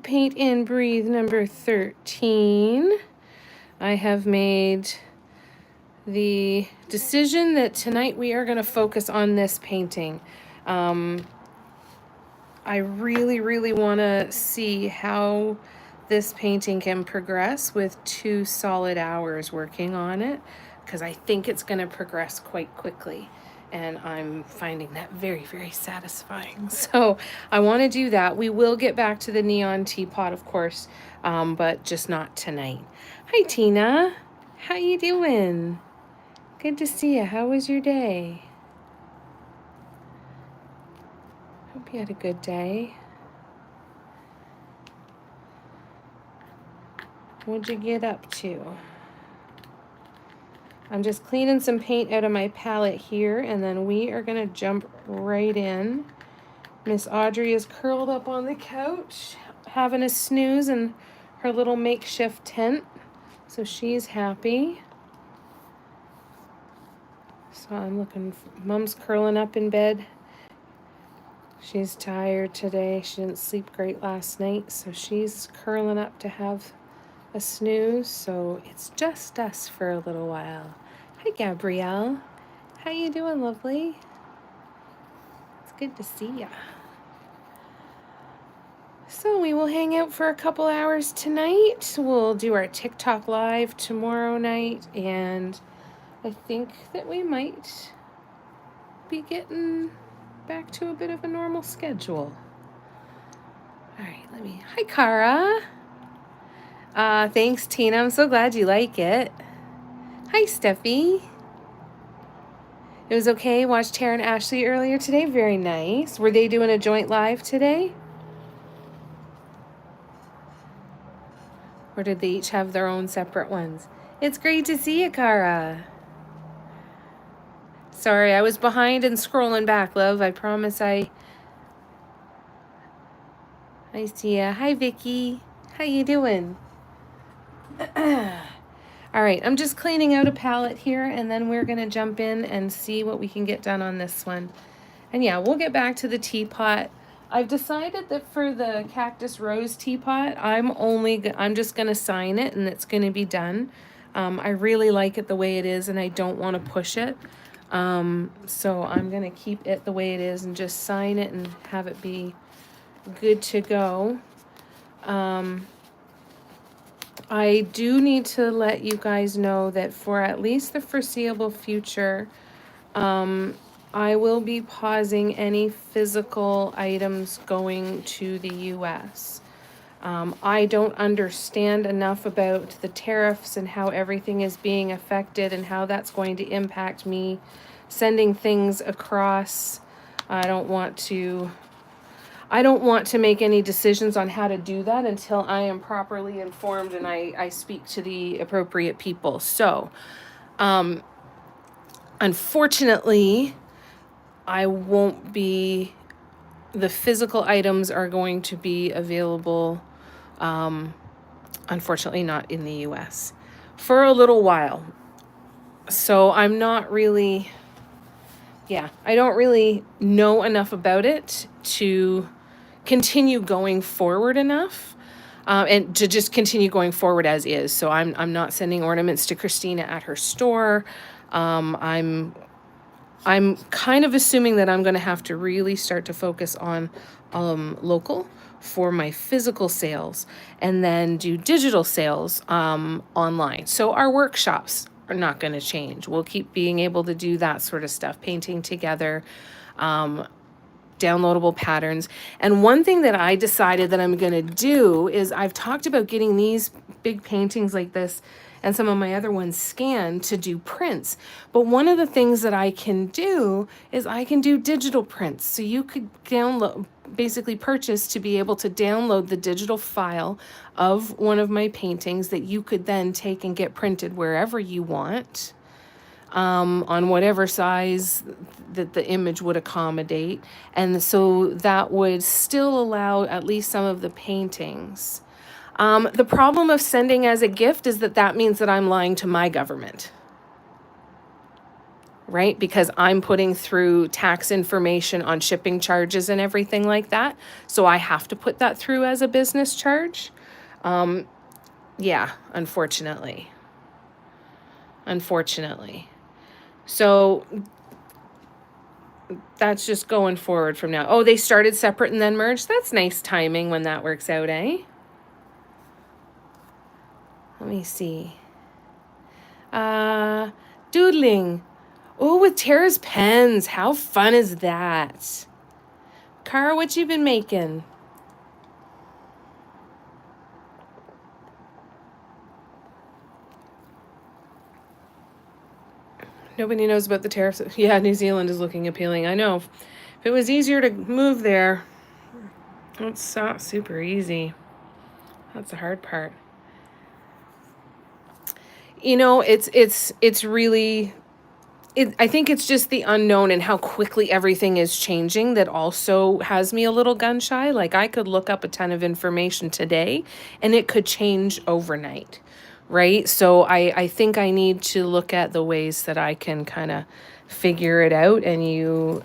Paint and Breathe number 13. I have made the decision that tonight we are going to focus on this painting. I really want to see how this painting can progress with 2 solid hours working on it, because I think it's going to progress quite quickly. And I'm finding that very satisfying. So I want to do that. We will get back to the neon teapot, of course, but just not tonight. Hi, Tina. How you doing? Good to see you. How was your day? Hope you had a good day. What'd you get up to? I'm just cleaning some paint out of my palette here, and then we are going to jump right in. Miss Audrey is curled up on the couch, having a snooze in her little makeshift tent, so she's happy. So I'm looking, Mom's curling up in bed. She's tired today. She didn't sleep great last night, so she's curling up to have a snooze. So it's just us for a little while. Hi, Gabrielle. How you doing, lovely? It's good to see ya. So we will hang out for a couple hours tonight. We'll do our TikTok live tomorrow night, and I think that we might be getting back to a bit of a normal schedule. All right, hi, Cara. Thanks, Tina. I'm so glad you like it. Hi, Steffi. It was okay. Watched Tara and Ashley earlier today. Very nice. Were they doing a joint live today? Or did they each have their own separate ones? It's great to see you, Cara. Sorry, I was behind and scrolling back, love. I promise I see ya. Hi, Vicky. How you doing? All right, I'm just cleaning out a palette here, and then we're going to jump in and see what we can get done on this one. And yeah, we'll get back to the teapot. I've decided that for the cactus rose teapot, I'm just going to sign it, and it's going to be done. I really like it the way it is, and I don't want to push it. So I'm going to keep it the way it is and just sign it and have it be good to go. I do need to let you guys know that for at least the foreseeable future, I will be pausing any physical items going to the US. I don't understand enough about the tariffs and how everything is being affected and how that's going to impact me sending things across. I don't want to make any decisions on how to do that until I am properly informed and I speak to the appropriate people. So, unfortunately, the physical items are going to be available, unfortunately not in the US, for a little while. So I don't really know enough about it to continue going forward enough, and to just continue going forward as is. So I'm not sending ornaments to Christina at her store. I'm kind of assuming that I'm going to have to really start to focus on local for my physical sales, and then do digital sales online. So our workshops are not going to change. We'll keep being able to do that sort of stuff, painting together, downloadable patterns. And one thing that I decided that I'm going to do is I've talked about getting these big paintings like this and some of my other ones scanned to do prints. But one of the things that I can do is I can do digital prints. So you could basically purchase to be able to download the digital file of one of my paintings that you could then take and get printed wherever you want, on whatever size that the image would accommodate. And so that would still allow at least some of the paintings. The problem of sending as a gift is that means that I'm lying to my government, right? Because I'm putting through tax information on shipping charges and everything like that. So I have to put that through as a business charge. Yeah, unfortunately. Unfortunately. So that's just going forward from now. Oh, they started separate and then merged? That's nice timing when that works out, eh? Let me see. Doodling. Oh, with Tara's pens. How fun is that? Cara, what you been making? Nobody knows about the tariffs. Yeah, New Zealand is looking appealing. I know. If it was easier to move there, it's not super easy. That's the hard part. You know, it's really I think it's just the unknown and how quickly everything is changing that also has me a little gun shy. Like I could look up a ton of information today and it could change overnight, right? So I think I need to look at the ways that I can kind of figure it out, and you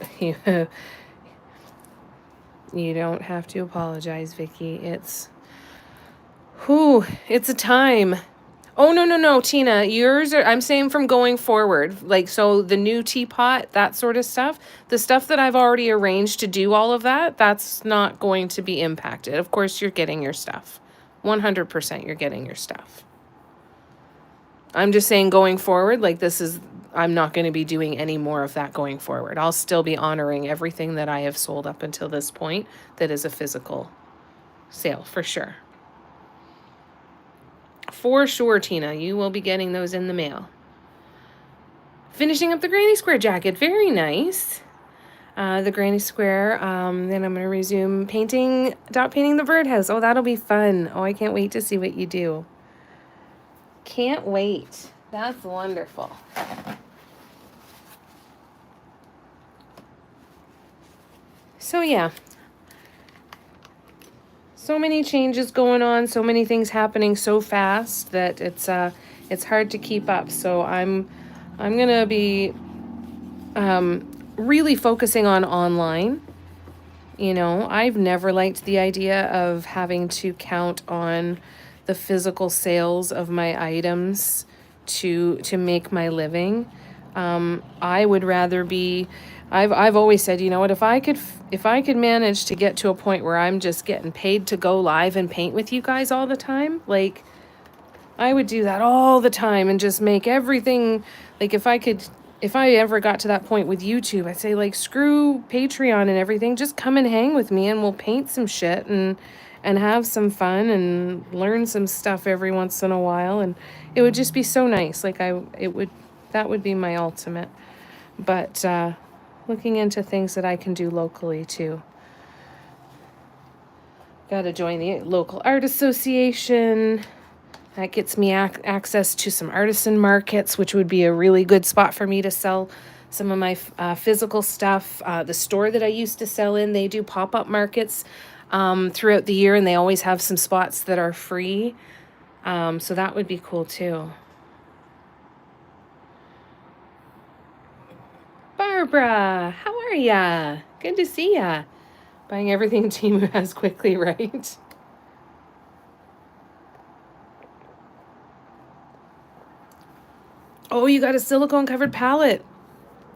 don't have to apologize, Vicky. It's a time. Oh, no, no, no, Tina, I'm saying from going forward. Like, so the new teapot, that sort of stuff, the stuff that I've already arranged to do all of that, that's not going to be impacted. Of course, you're getting your stuff. 100% you're getting your stuff. I'm just saying going forward, like I'm not going to be doing any more of that going forward. I'll still be honoring everything that I have sold up until this point that is a physical sale, for sure. For sure, Tina, you will be getting those in the mail. Finishing up the granny square jacket. Very nice. The granny square. Then I'm going to resume painting the birdhouse. Oh, that'll be fun. Oh, I can't wait to see what you do. Can't wait. That's wonderful. So, yeah. So many changes going on, so many things happening so fast that it's hard to keep up. So I'm gonna be really focusing on online. You know, I've never liked the idea of having to count on the physical sales of my items to make my living. I would rather be. I've always said, you know what, if I could manage to get to a point where I'm just getting paid to go live and paint with you guys all the time, like I would do that all the time and just make everything, like if I ever got to that point with YouTube, I'd say like screw Patreon and everything, just come and hang with me and we'll paint some shit and have some fun and learn some stuff every once in a while, and it would just be so nice. Like that would be my ultimate. But looking into things that I can do locally too. Got to join the local art association. That gets me access to some artisan markets, which would be a really good spot for me to sell some of my physical stuff. The store that I used to sell in, they do pop-up markets throughout the year, and they always have some spots that are free. So that would be cool too. Barbara, how are ya? Good to see ya. Buying everything Temu has quickly, right? Oh, you got a silicone covered palette.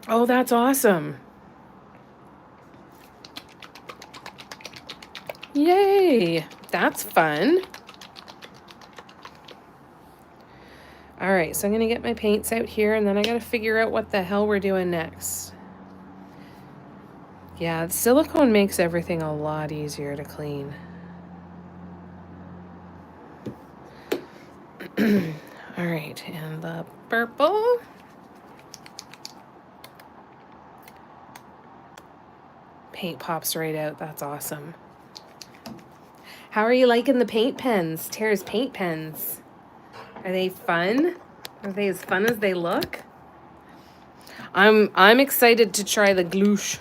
Oh, that's awesome. Yay, that's fun. All right, so I'm gonna get my paints out here, and then I gotta figure out what the hell we're doing next. Yeah, silicone makes everything a lot easier to clean. All right, and the purple. Paint pops right out. That's awesome. How are you liking the paint pens? Tara's paint pens. Are they fun? Are they as fun as they look? I'm excited to try the glouche.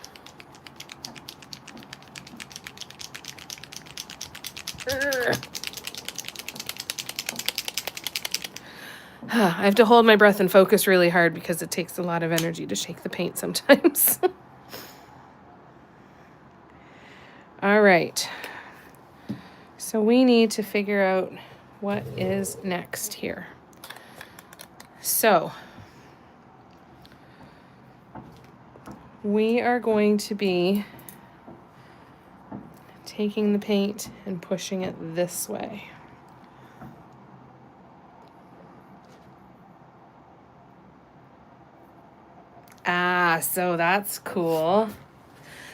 I have to hold my breath and focus really hard because it takes a lot of energy to shake the paint sometimes. All right. So we need to figure out what is next here. So we are going to be taking the paint and pushing it this way. Ah, so that's cool.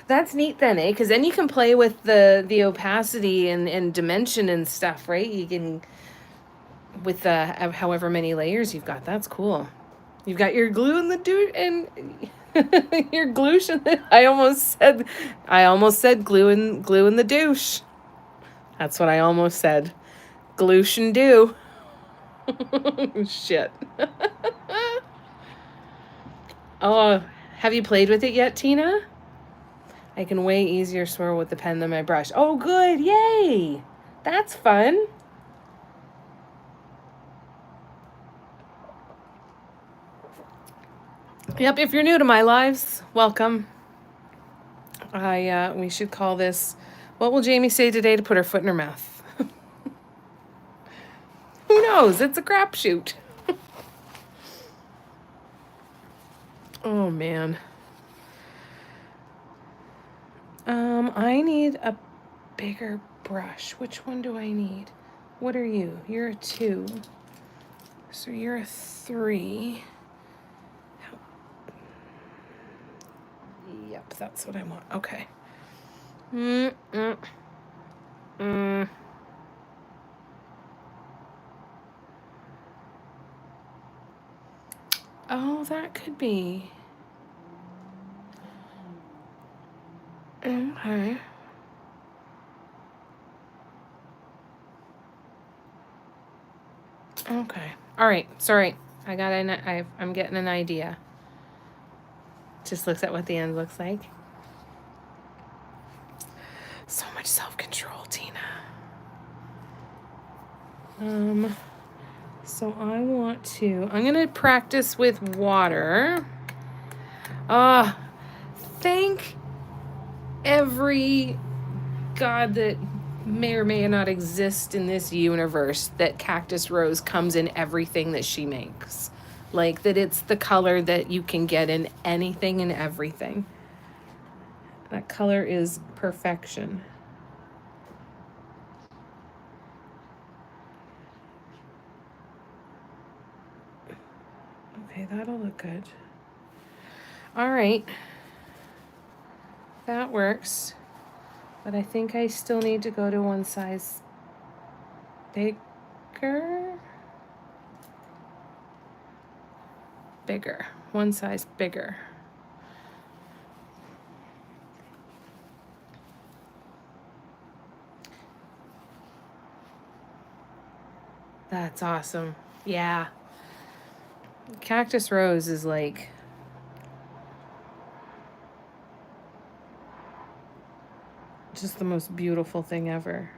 That's neat then, eh? Because then you can play with the opacity and dimension and stuff, right? You can, with the however many layers you've got. That's cool. You've got your glue and the douche and your glution. I almost said glue and the douche. That's what I almost said. Gloosh and do. Shit. Oh, have you played with it yet, Tina? I can way easier swirl with the pen than my brush. Oh, good. Yay. That's fun. Yep, if you're new to my lives, welcome. We should call this, what will Jamie say today to put her foot in her mouth? Who knows? It's a crapshoot. Oh, man. I need a bigger brush. Which one do I need? What are you? You're a 2. So you're a 3. Yep, that's what I want. Okay. Oh, that could be. Okay. Okay. All right. Sorry. I'm getting an idea. Just looks at what the end looks like. So much self-control, Tina. So I'm gonna practice with water. Thank every God that may or may not exist in this universe that Cactus Rose comes in everything that she makes. Like, that it's the color that you can get in anything and everything. That color is perfection. Okay, that'll look good. All right. That works. But I think I still need to go to one size bigger. Bigger. One size bigger. That's awesome. Yeah. Cactus Rose is like just the most beautiful thing ever.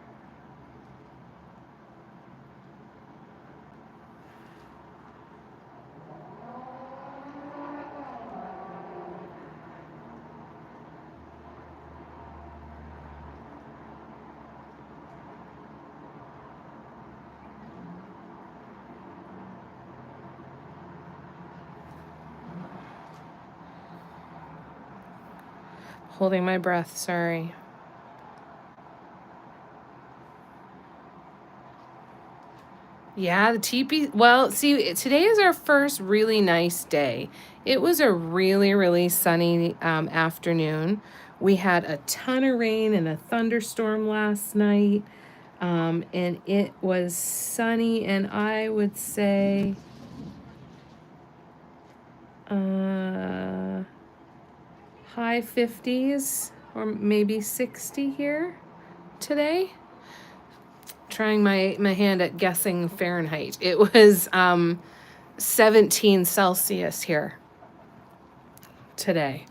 Holding my breath, sorry. Yeah, the teepee. Well, see, today is our first really nice day. It was a really, really sunny afternoon. We had a ton of rain and a thunderstorm last night. And it was sunny, and I would say high 50s or maybe 60 here today. Trying my hand at guessing Fahrenheit. It was 17 Celsius here today.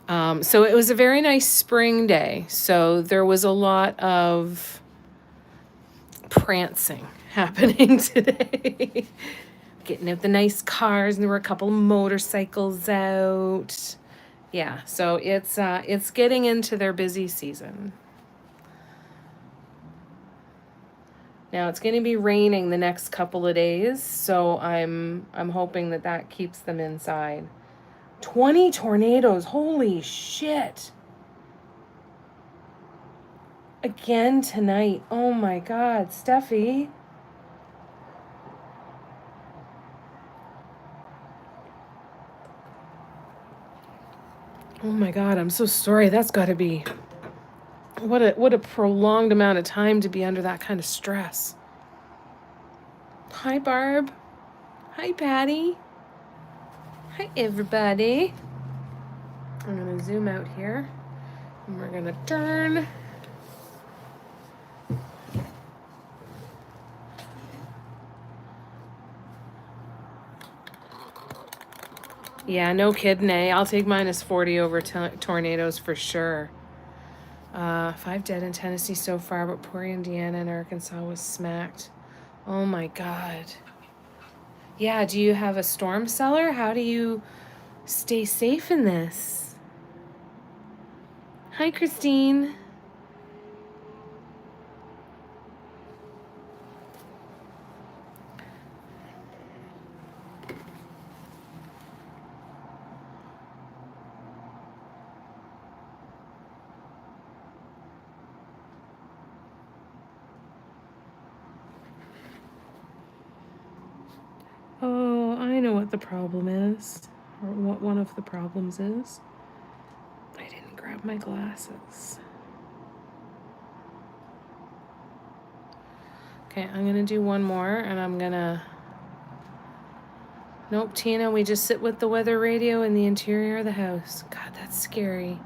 So it was a very nice spring day. So there was a lot of prancing happening today. getting out the nice cars, and there were a couple of motorcycles out. Yeah, so it's getting into their busy season. Now it's going to be raining the next couple of days, so I'm hoping that keeps them inside. 20 tornadoes. Holy shit. Again tonight. Oh my God, Steffi. Oh my God, I'm so sorry. That's got to be what a prolonged amount of time to be under that kind of stress. Hi, Barb. Hi, Patty. Hi, everybody. I'm going to zoom out here, and we're going to turn. Yeah, no kidding, eh? I'll take -40 over tornadoes for sure. 5 dead in Tennessee so far, but poor Indiana and Arkansas was smacked. Oh my God. Yeah, do you have a storm cellar? How do you stay safe in this? Hi, Christine. Oh, I know what the problem is, or what one of the problems is. I didn't grab my glasses. Okay, I'm gonna do one more, and I'm gonna... Nope, Tina, we just sit with the weather radio in the interior of the house. God, that's scary.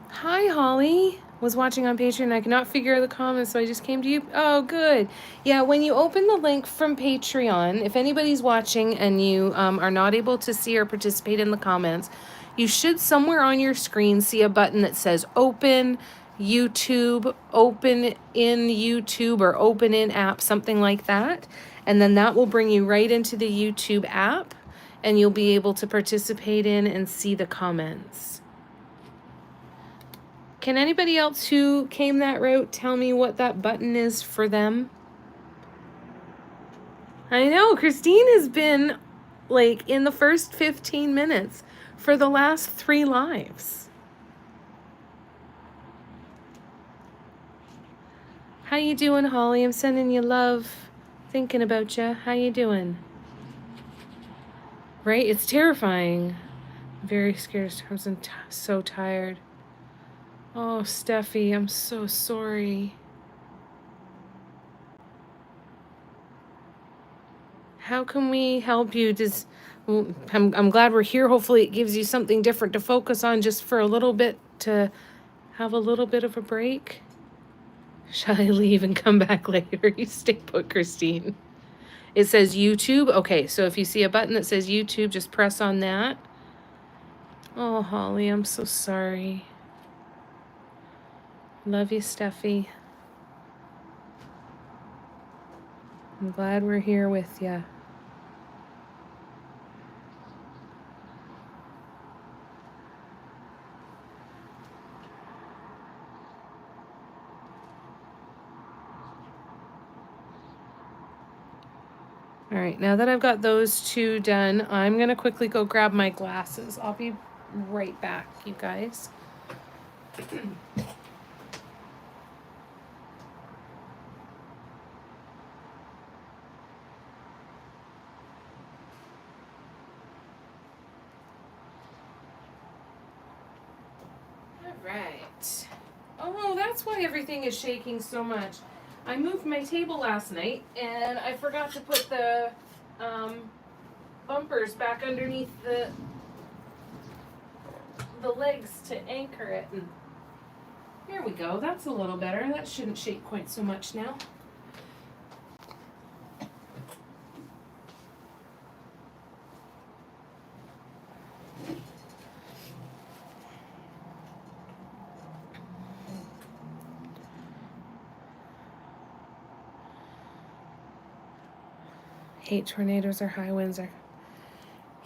Hi, Holly. Was watching on Patreon. I cannot figure out the comments, so I just came to you. Oh, good. Yeah, when you open the link from Patreon, if anybody's watching and you are not able to see or participate in the comments, you should somewhere on your screen see a button that says Open YouTube, Open in YouTube, or Open in App, something like that. And then that will bring you right into the YouTube app, and you'll be able to participate in and see the comments. Can anybody else who came that route tell me what that button is for them? I know, Christine has been like in the first 15 minutes for the last 3 lives. How you doing, Holly? I'm sending you love. Thinking about you. How you doing? Right? It's terrifying. I'm very scared of storms and so tired. Oh, Steffi, I'm so sorry. How can we help you? I'm glad we're here. Hopefully it gives you something different to focus on just for a little bit, to have a little bit of a break. Shall I leave and come back later? You stay put, Christine. It says YouTube. Okay, so if you see a button that says YouTube, just press on that. Oh, Holly, I'm so sorry. Love you, Steffi. I'm glad we're here with you. All right, now that I've got those 2 done, I'm going to quickly go grab my glasses. I'll be right back, you guys. Right. Oh, that's why everything is shaking so much. I moved my table last night, and I forgot to put the bumpers back underneath the legs to anchor it. And here we go. That's a little better. That shouldn't shake quite so much now. Hate tornadoes or high winds.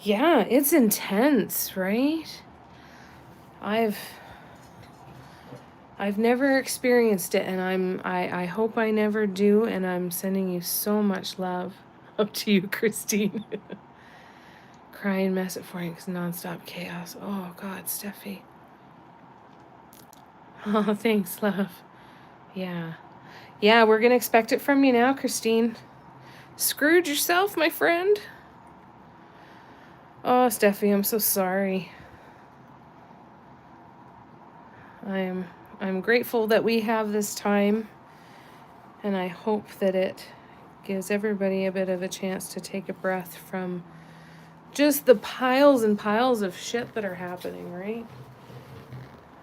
Yeah, it's intense, right? I've never experienced it, and I hope I never do, and I'm sending you so much love. Up to you, Christine. Crying mess at 4 because nonstop chaos. Oh God, Steffi. Oh, thanks, love. Yeah. Yeah, we're gonna expect it from you now, Christine. Screwed yourself, my friend. Oh, Steffi, I'm so sorry. I'm grateful that we have this time, and I hope that it gives everybody a bit of a chance to take a breath from just the piles and piles of shit that are happening, right?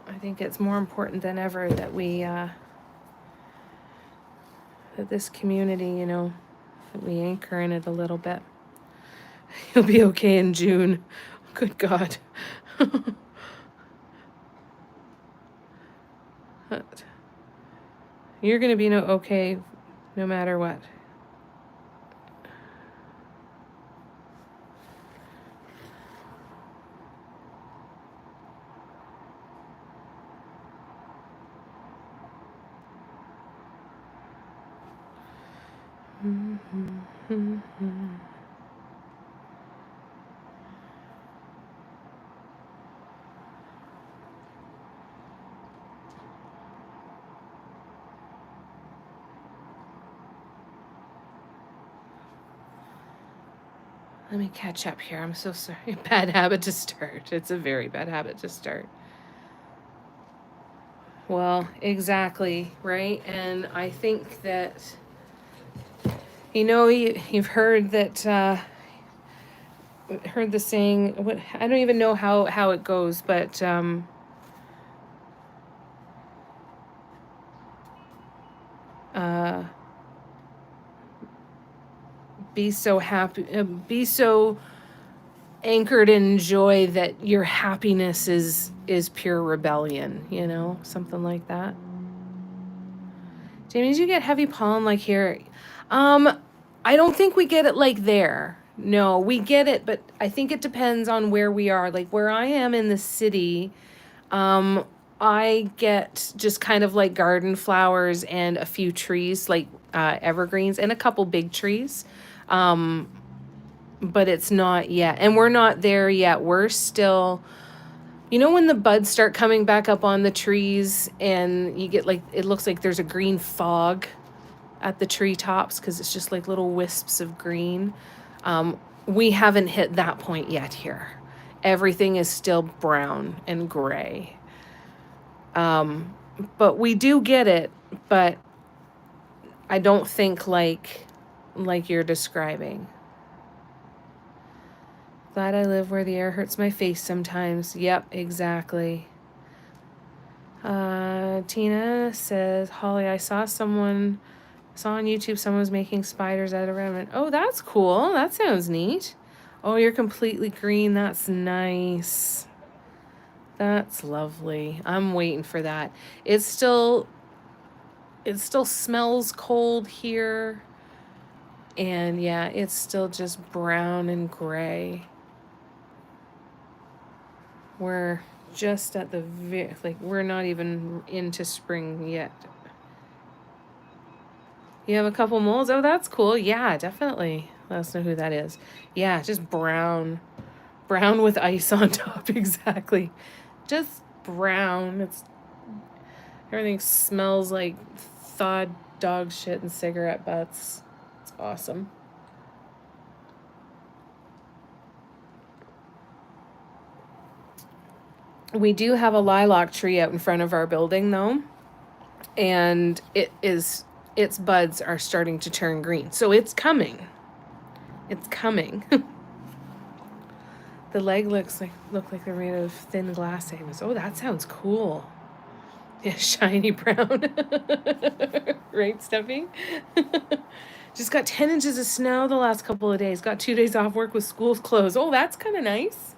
I think it's more important than ever that we, that this community, you know, that we anchor in it a little bit. You'll be okay in June. Good God. You're going to be okay no matter what. Let me catch up here. I'm so sorry. Bad habit to start. It's a very bad habit to start. Well, exactly, right? And I think that, you know, you've heard that, heard the saying, what, I don't even know how it goes, but, be so happy, be so anchored in joy that your happiness is pure rebellion, you know, something like that. Jamie, did you get heavy pollen like here? I don't think we get it like there. No, we get it, but I think it depends on where we are. Like where I am in the city, I get just kind of like garden flowers and a few trees, like evergreens, and a couple big trees. But it's not yet. And we're not there yet. We're still, you know, when the buds start coming back up on the trees and you get like, it looks like there's a green fog at the treetops because it's just like little wisps of green. We haven't hit that point yet here. Everything is still brown and gray. But we do get it, but I don't think like you're describing. Glad I live where the air hurts my face sometimes. Yep, exactly. Tina says, Holly, I saw on YouTube someone was making spiders out of ramen. Oh, that's cool. That sounds neat. Oh, you're completely green. That's nice. That's lovely. I'm waiting for that. It still smells cold here. And yeah, it's still just brown and gray. We're just at the we're not even into spring yet. You have a couple molds? Oh, that's cool. Yeah, definitely. Let us know who that is. Yeah, just brown. Brown with ice on top, exactly. Just brown. Everything smells like thawed dog shit and cigarette butts. It's awesome. We do have a lilac tree out in front of our building though. And its buds are starting to turn green. So it's coming. It's coming. The leg look like they're made of thin glass amos. Oh, that sounds cool. Yeah, shiny brown. Right, Steffi? Just got 10 inches of snow the last couple of days. Got 2 days off work with schools closed. Oh, that's kind of nice.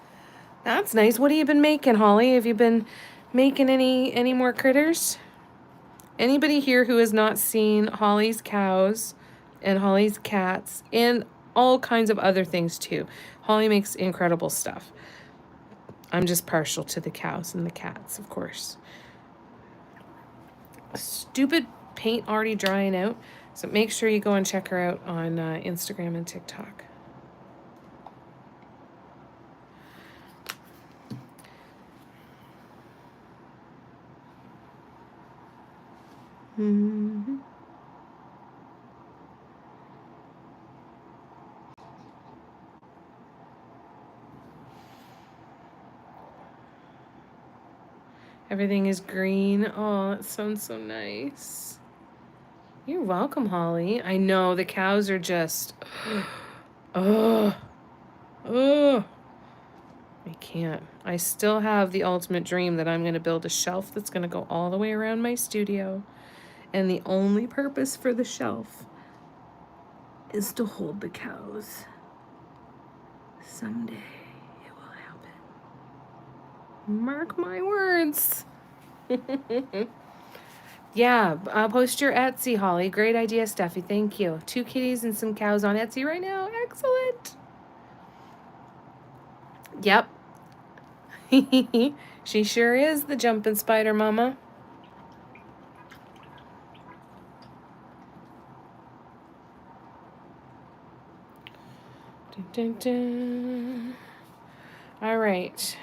That's nice. What have you been making, Holly? Have you been making any more critters? Anybody here who has not seen Holly's cows and Holly's cats and all kinds of other things too. Holly makes incredible stuff. I'm just partial to the cows and the cats, of course. Stupid paint already drying out. So make sure you go and check her out on Instagram and TikTok. Mm-hmm. Everything is green. Oh, that sounds so nice. You're welcome, Holly. I know the cows are just, oh, I can't. I still have the ultimate dream that I'm going to build a shelf that's going to go all the way around my studio. And the only purpose for the shelf is to hold the cows. Someday it will happen. Mark my words. Yeah, post your Etsy, Holly. Great idea, Steffi. Thank you. 2 kitties and some cows on Etsy right now. Excellent. Yep. She sure is the jumping spider mama. Dun, dun, dun. All right.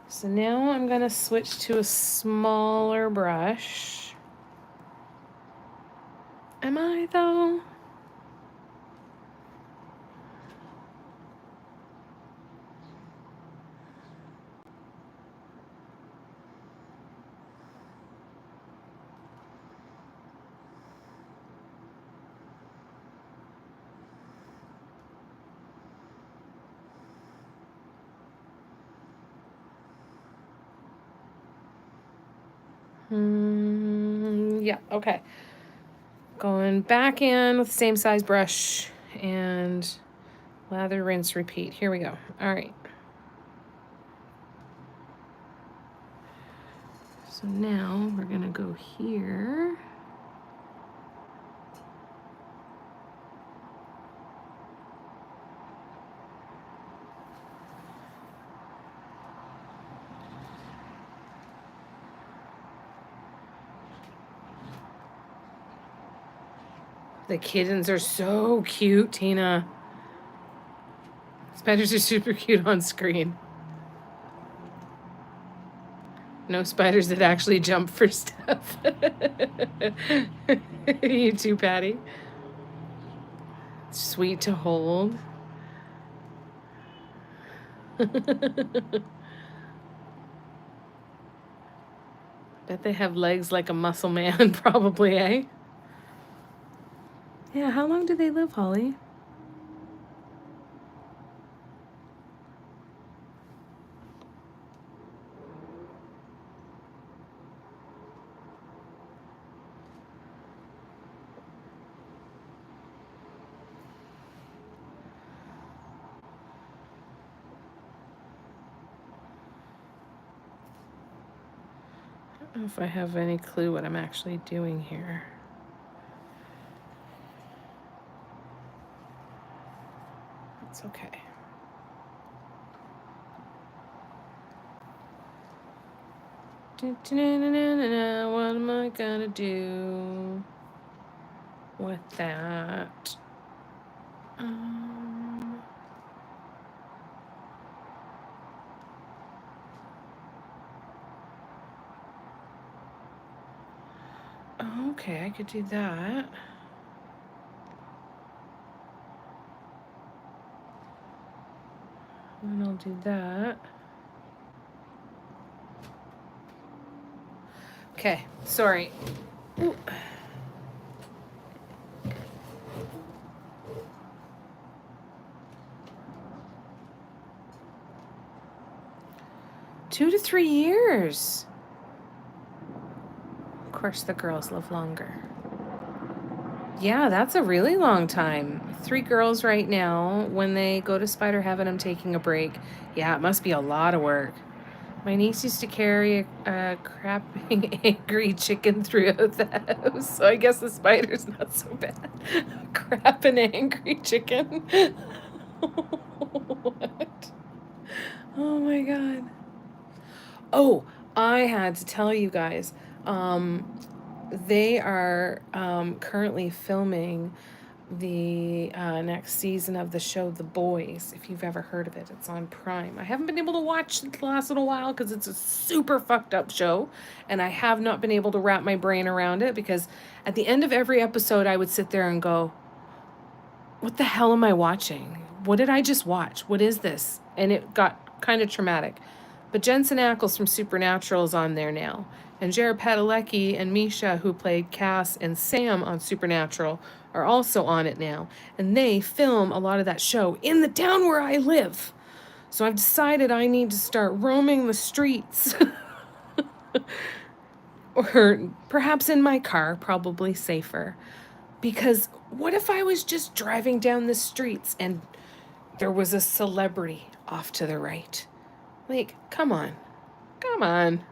So now I'm going to switch to a smaller brush. Am I, though? Yeah, okay. Going back in with the same size brush and lather, rinse, repeat. Here we go. All right. So now we're going to go here. The kittens are so cute, Tina. Spiders are super cute on screen. No spiders that actually jump for stuff. You too, Patty. Sweet to hold. Bet they have legs like a muscle man, probably, eh? Yeah, how long do they live, Holly? I don't know if I have any clue what I'm actually doing here. It's okay. What am I gonna do with that? Okay, I could do that. And I'll do that. Okay, sorry. Ooh. Two to 3 years. Of course, the girls live longer. Yeah, that's a really long time. 3 girls right now. When they go to Spider Heaven, I'm taking a break. Yeah, it must be a lot of work. My niece used to carry a crapping angry chicken throughout the house, so I guess the spider's not so bad. Crapping angry chicken. What? Oh my god. Oh, I had to tell you guys. They are currently filming the next season of the show The Boys, if you've ever heard of it. It's on Prime. I haven't been able to watch it the last little while because it's a super fucked up show, and I have not been able to wrap my brain around it, because at the end of every episode I would sit there and go, what the hell am I watching? What did I just watch? What is this? And it got kind of traumatic. But Jensen Ackles from Supernatural is on there now. And Jared Padalecki and Misha, who played Cass and Sam on Supernatural, are also on it now. And they film a lot of that show in the town where I live. So I've decided I need to start roaming the streets. Or perhaps in my car, probably safer. Because what if I was just driving down the streets and there was a celebrity off to the right? Like, come on. Come on.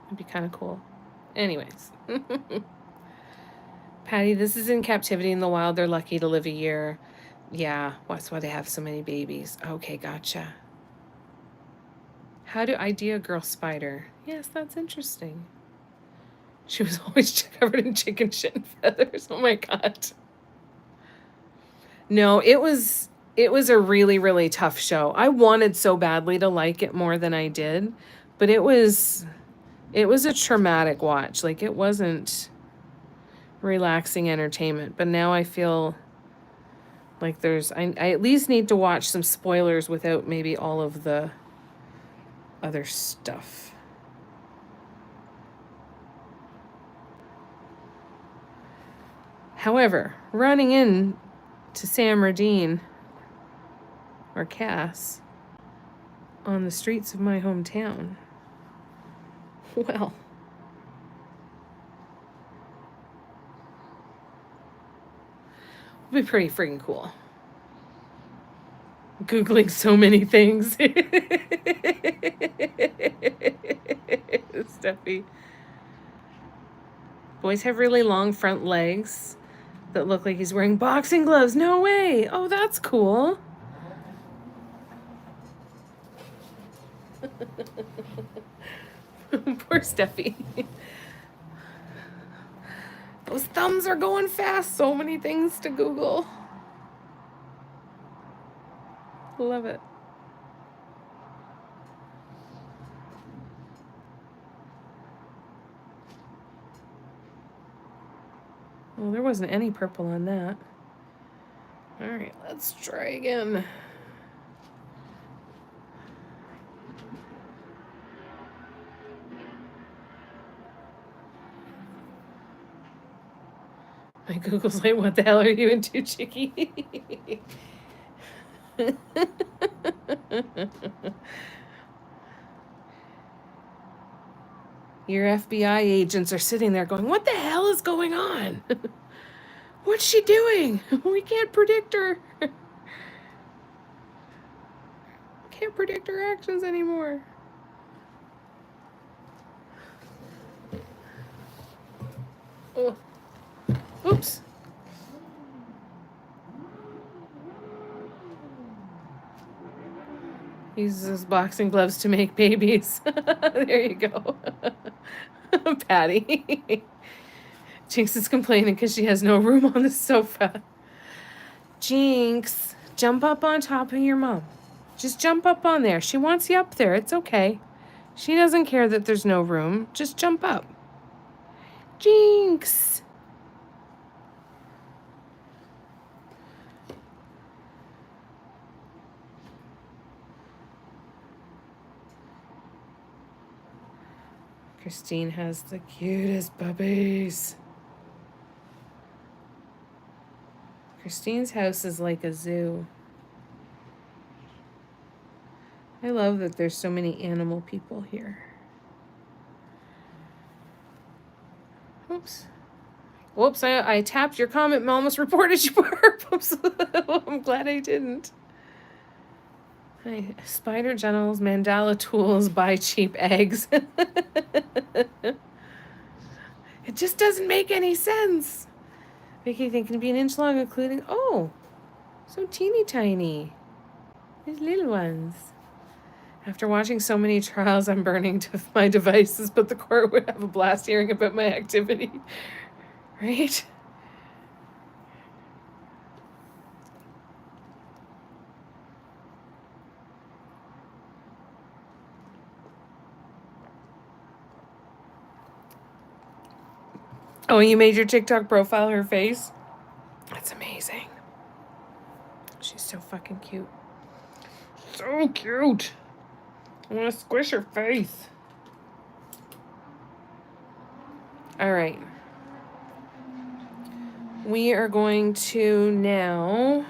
It'd be kind of cool. Anyways. Patty, this is in captivity in the wild. They're lucky to live a year. Yeah, that's why they have so many babies. Okay, gotcha. How do idea girl spider? Yes, that's interesting. She was always covered in chicken shit and feathers. Oh my god. No, it was a really, really tough show. I wanted so badly to like it more than I did, but it was a traumatic watch. Like, it wasn't relaxing entertainment. But now I feel like I at least need to watch some spoilers without maybe all of the other stuff. However, running in to Sam Radine or Cass on the streets of my hometown, well, it'll be pretty freaking cool. Googling so many things. Stuffy. Boys have really long front legs that look like he's wearing boxing gloves. No way. Oh, that's cool. Poor Steffi. Those thumbs are going fast. So many things to Google. Love it. Well, there wasn't any purple on that. All right, let's try again. My Google's like, what the hell are you into, Chicky? Your FBI agents are sitting there going, what the hell is going on? What's she doing? We can't predict her. Can't predict her actions anymore. Oh. Oops. Uses his boxing gloves to make babies. There you go. Patty. Jinx is complaining because she has no room on the sofa. Jinx, jump up on top of your mom. Just jump up on there. She wants you up there. It's okay. She doesn't care that there's no room. Just jump up. Jinx. Christine has the cutest puppies. Christine's house is like a zoo. I love that there's so many animal people here. Oops. Whoops, I tapped your comment and almost reported you burp. I'm glad I didn't. Spider Generals, mandala tools, buy cheap eggs. It just doesn't make any sense. Vicky, they can be an inch long, including, oh, so teeny tiny. These little ones. After watching so many trials, I'm burning to my devices, but the court would have a blast hearing about my activity. Right? Oh, you made your TikTok profile her face? That's amazing. She's so fucking cute. So cute. I want to squish her face. All right. We are going to now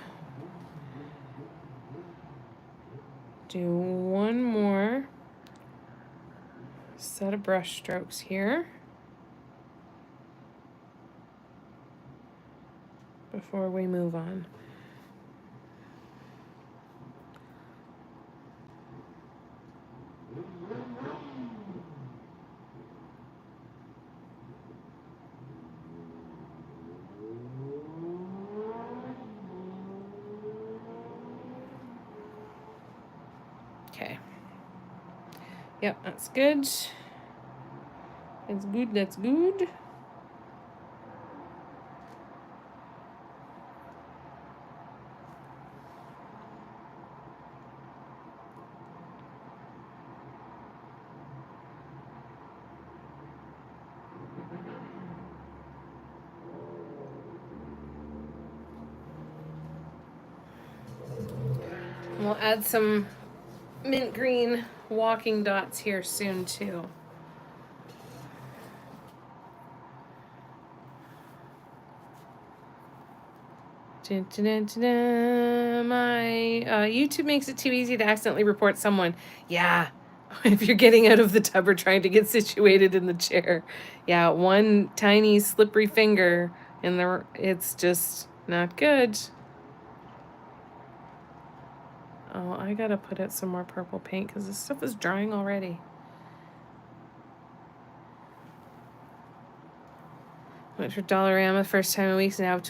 do one more set of brush strokes here before we move on. Okay. Yep, that's good. That's good, that's good. We'll add some mint green walking dots here soon too. Dun, dun, dun, dun, dun. My YouTube makes it too easy to accidentally report someone. Yeah, if you're getting out of the tub or trying to get situated in the chair. Yeah, one tiny slippery finger and it's just not good. Oh, I gotta put out some more purple paint because this stuff is drying already. Went for Dollarama first time in weeks now.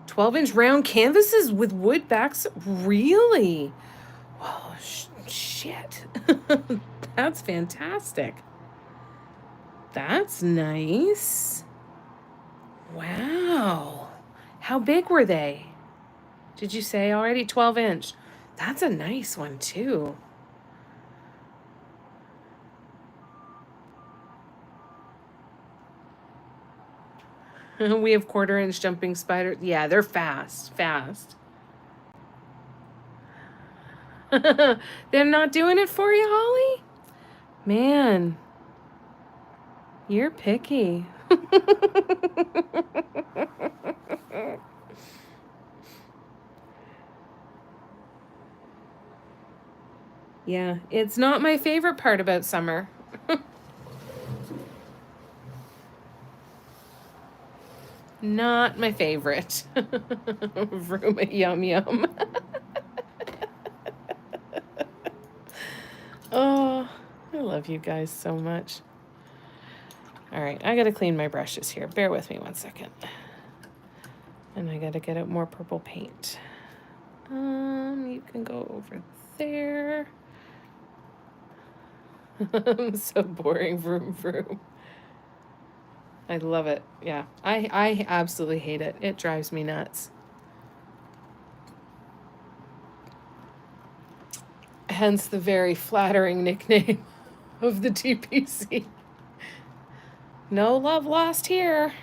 12-inch round canvases with wood backs? Really? Well, shit. That's fantastic. That's nice. Wow. How big were they? Did you say already? 12-inch. That's a nice one, too. We have 1/4-inch jumping spiders. Yeah, they're fast. They're not doing it for you, Holly? Man, you're picky. Yeah, it's not my favorite part about summer. Not my favorite. Vroom, yum, yum. Oh, I love you guys so much. All right, I gotta clean my brushes here. Bear with me 1 second. And I gotta get out more purple paint. You can go over there. I'm so boring, vroom, vroom. I love it. Yeah, I absolutely hate it. It drives me nuts. Hence the very flattering nickname of the TPC. No love lost here.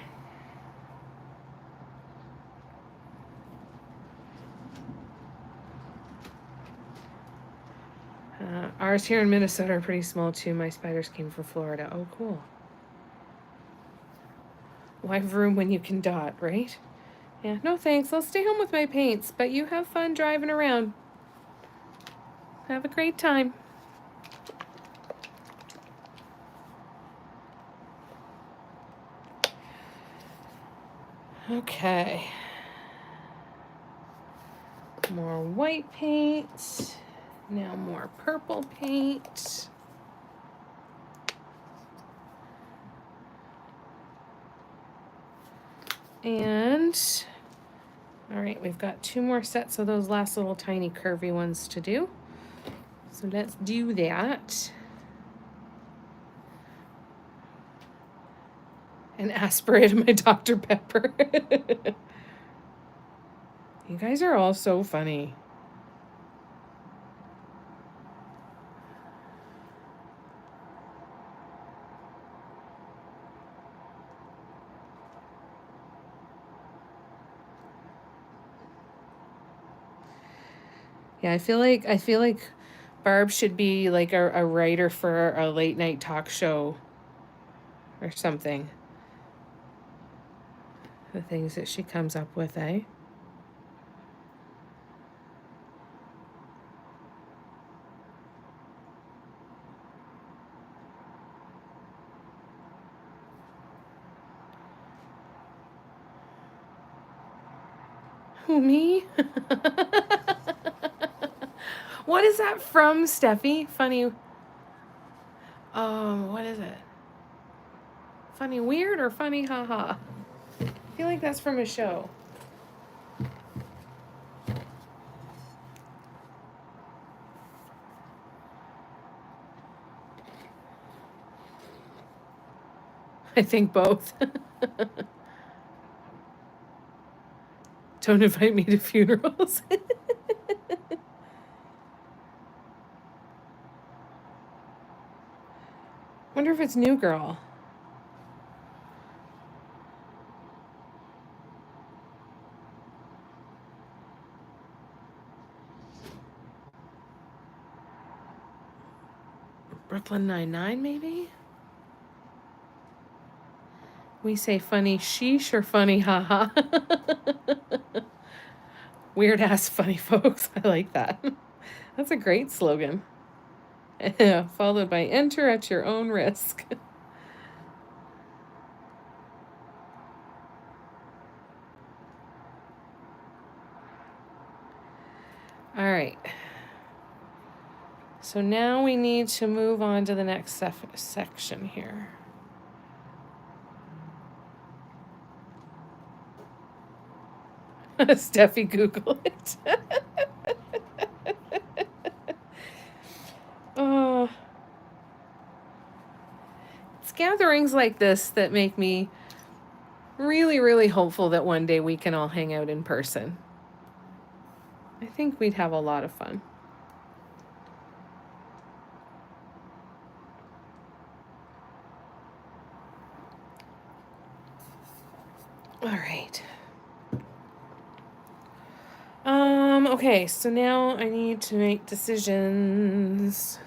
Ours here in Minnesota are pretty small too. My spiders came from Florida. Oh, cool. Why vroom when you can dot, right? Yeah, no thanks. I'll stay home with my paints, but you have fun driving around. Have a great time. Okay. More white paint. Now more purple paint. And, all right, we've got 2 more sets of those last little tiny curvy ones to do. So let's do that. And aspirate my Dr. Pepper. You guys are all so funny. Yeah, I feel like Barb should be like a writer for a late night talk show or something. The things that she comes up with, eh? Who, me? What is that from, Steffi? Funny. What is it? Funny weird or funny haha? I feel like that's from a show. I think both. Don't invite me to funerals. Wonder if it's New Girl. Brooklyn Nine-Nine, maybe? We say funny sheesh or funny haha. Weird ass funny folks. I like that. That's a great slogan. Followed by enter at your own risk. All right. So now we need to move on to the next section here. Steffi, Google it. Oh, it's gatherings like this that make me really, really hopeful that one day we can all hang out in person. I think we'd have a lot of fun. All right. Okay, so now I need to make decisions.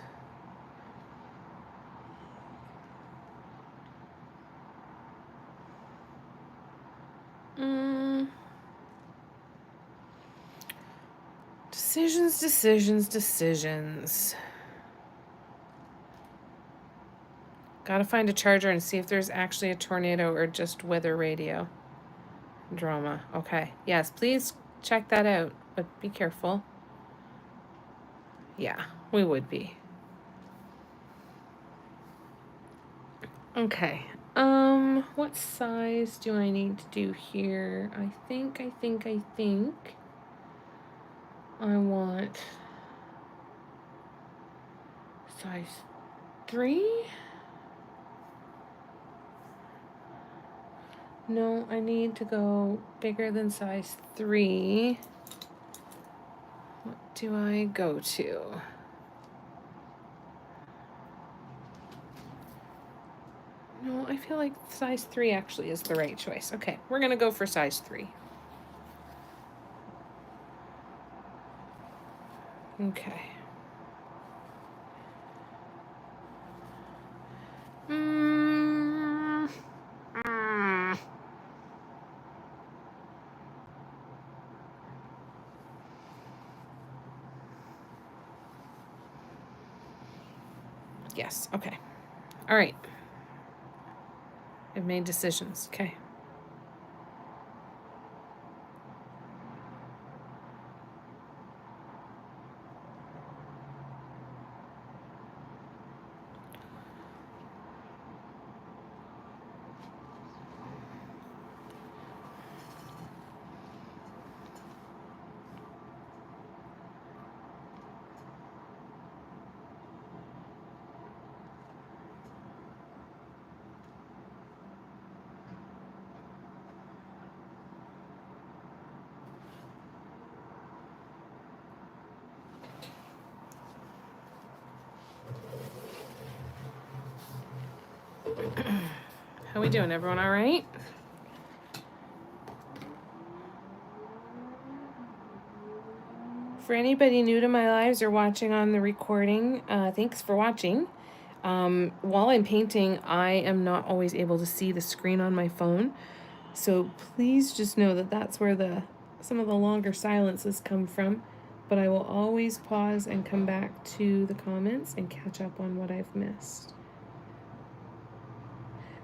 Decisions. Gotta find a charger and see if there's actually a tornado or just weather radio. Drama. Okay. Yes, please check that out, but be careful. Yeah, we would be. Okay. What size do I need to do here? I think I want size 3. No, I need to go bigger than size 3. What do I go to? No, I feel like size 3 actually is the right choice. Okay, we're gonna go for size 3. Okay. Yes, okay. All right. I've made decisions. Okay. How we doing? Everyone all right? For anybody new to my lives or watching on the recording, thanks for watching. While I'm painting, I am not always able to see the screen on my phone. So please just know that that's where some of the longer silences come from. But I will always pause and come back to the comments and catch up on what I've missed.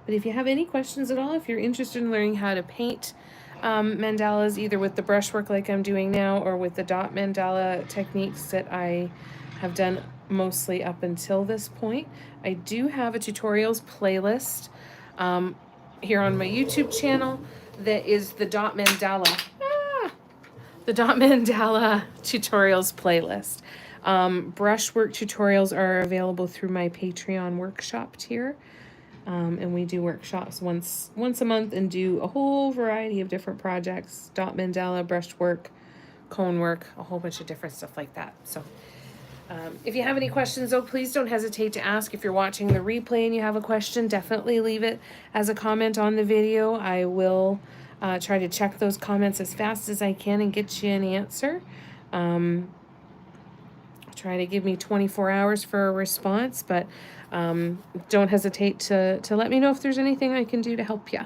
But if you have any questions at all, if you're interested in learning how to paint mandalas, either with the brushwork like I'm doing now or with the dot mandala techniques that I have done mostly up until this point, I do have a tutorials playlist here on my YouTube channel that is the dot mandala. The dot mandala tutorials playlist. Brushwork tutorials are available through my Patreon workshop tier. And we do workshops once a month and do a whole variety of different projects, dot mandala, brushwork, cone work, a whole bunch of different stuff like that. So if you have any questions, though, please don't hesitate to ask. If you're watching the replay and you have a question, definitely leave it as a comment on the video. I will try to check those comments as fast as I can and get you an answer. Try to give me 24 hours for a response, but don't hesitate to let me know if there's anything I can do to help you.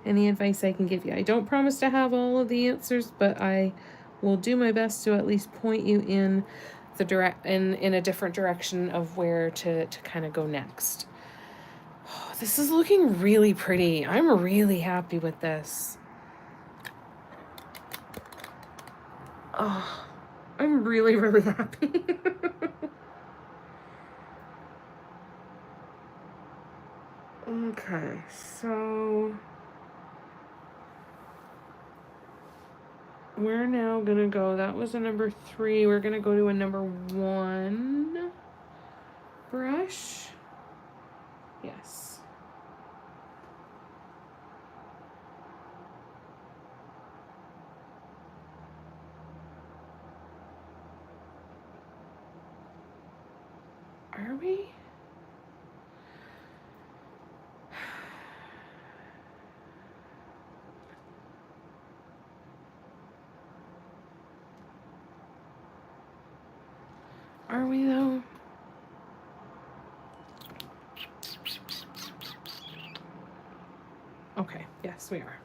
Any advice I can give you. I don't promise to have all of the answers, but I will do my best to at least point you in the in a different direction of where to kind of go next. Oh, this is looking really pretty. I'm really happy with this. Oh, I'm really, really happy. Okay, so we're now gonna go, that was a number 3, we're gonna go to a number 1 brush. Yes. Are we? Are we though? Okay, yes we are.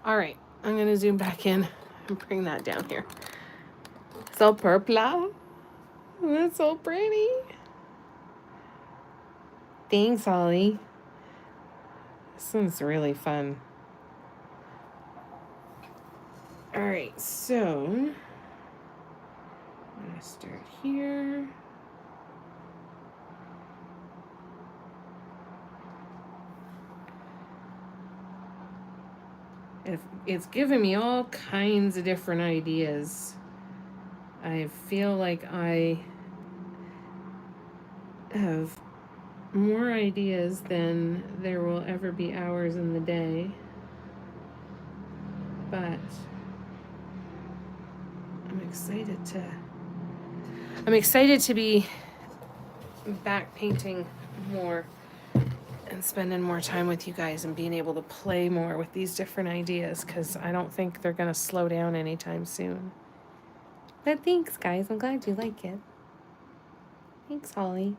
All right, I'm gonna zoom back in and bring that down here. So purple. That's so pretty. Thanks, Holly. This one's really fun. All right, so I'm gonna start here. It's giving me all kinds of different ideas. I feel like I have more ideas than there will ever be hours in the day. But I'm excited to be back painting more and spending more time with you guys and being able to play more with these different ideas, because I don't think they're going to slow down anytime soon. But thanks, guys. I'm glad you like it. Thanks, Holly.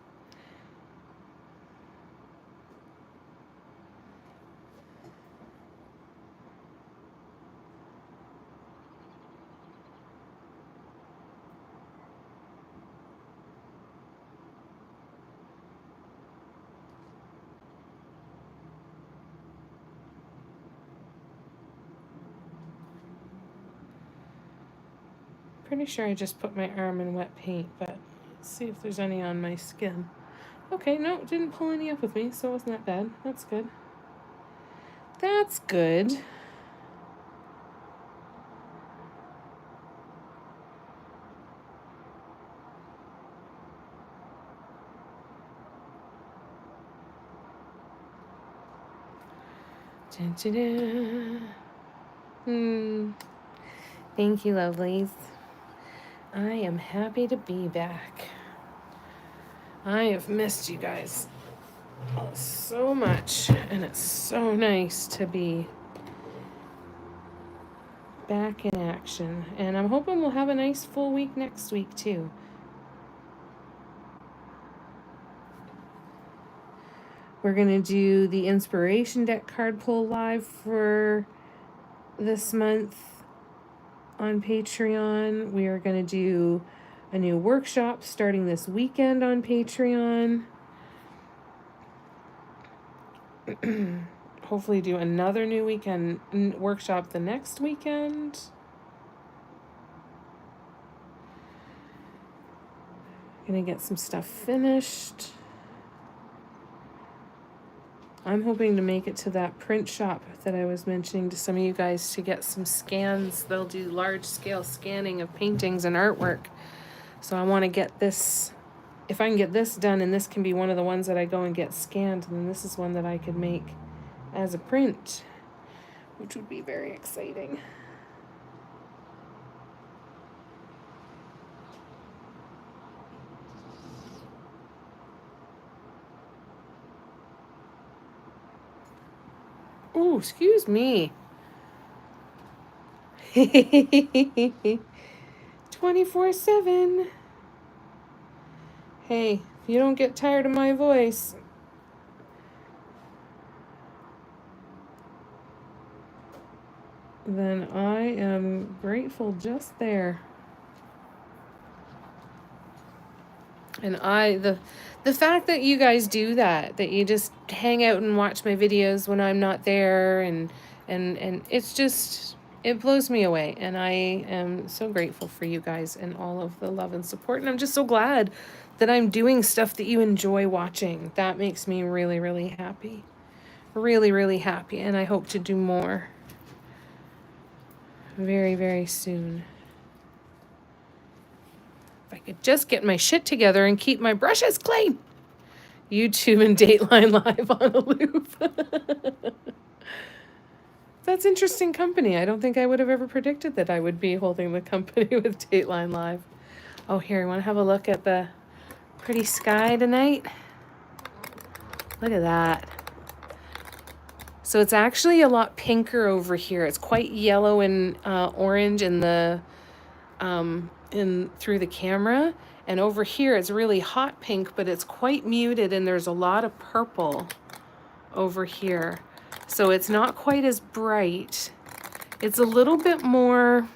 Pretty sure I just put my arm in wet paint, but let's see if there's any on my skin. Okay, no, didn't pull any up with me, so it wasn't that bad. That's good. That's good. Dun, dun, dun. Thank you, lovelies. I am happy to be back. I have missed you guys. so much, and it's so nice to be back in action. And I'm hoping we'll have a nice full week next week too. We're going to do the inspiration deck card pull live for this month on Patreon. We are going to do a new workshop starting this weekend on Patreon. Hopefully do another new weekend workshop the next weekend. Gonna get some stuff finished. I'm hoping to make it to that print shop that I was mentioning to some of you guys to get some scans. They'll do large scale scanning of paintings and artwork. So I want to get this, if I can get this done, and this can be one of the ones that I go and get scanned, and then this is one that I could make as a print, which would be very exciting. Oh, excuse me. 24/7. Hey, if you don't get tired of my voice, then I am grateful just there. And the fact that you guys do that you just hang out and watch my videos when I'm not there, and it's just, it blows me away. And I am so grateful for you guys and all of the love and support. And I'm just so glad that I'm doing stuff that you enjoy watching. That makes me really, really happy. Really, really happy. And I hope to do more very, very soon. If I could just get my shit together and keep my brushes clean. YouTube and Dateline Live on a loop. That's interesting company. I don't think I would have ever predicted that I would be holding the company with Dateline Live. Oh, here, you want to have a look at the pretty sky tonight? Look at that. So it's actually a lot pinker over here. It's quite yellow and orange in the through the camera, and over here it's really hot pink, but it's quite muted, and there's a lot of purple over here. So it's not quite as bright. It's a little bit more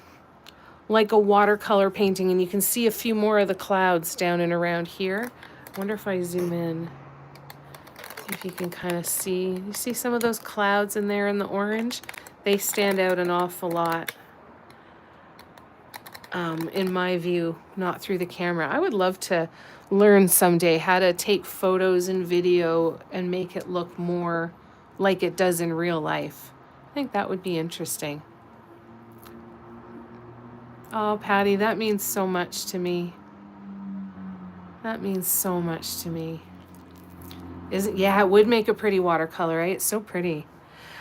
like a watercolor painting, and you can see a few more of the clouds down and around here. I wonder if I zoom in, see if you can kind of see. You see some of those clouds in there in the orange? They stand out an awful lot. In my view, not through the camera. I would love to learn someday how to take photos and video and make it look more like it does in real life. I think that would be interesting. Oh, Patty, that means so much to me. That means so much to me. Yeah, it would make a pretty watercolor, right? It's so pretty.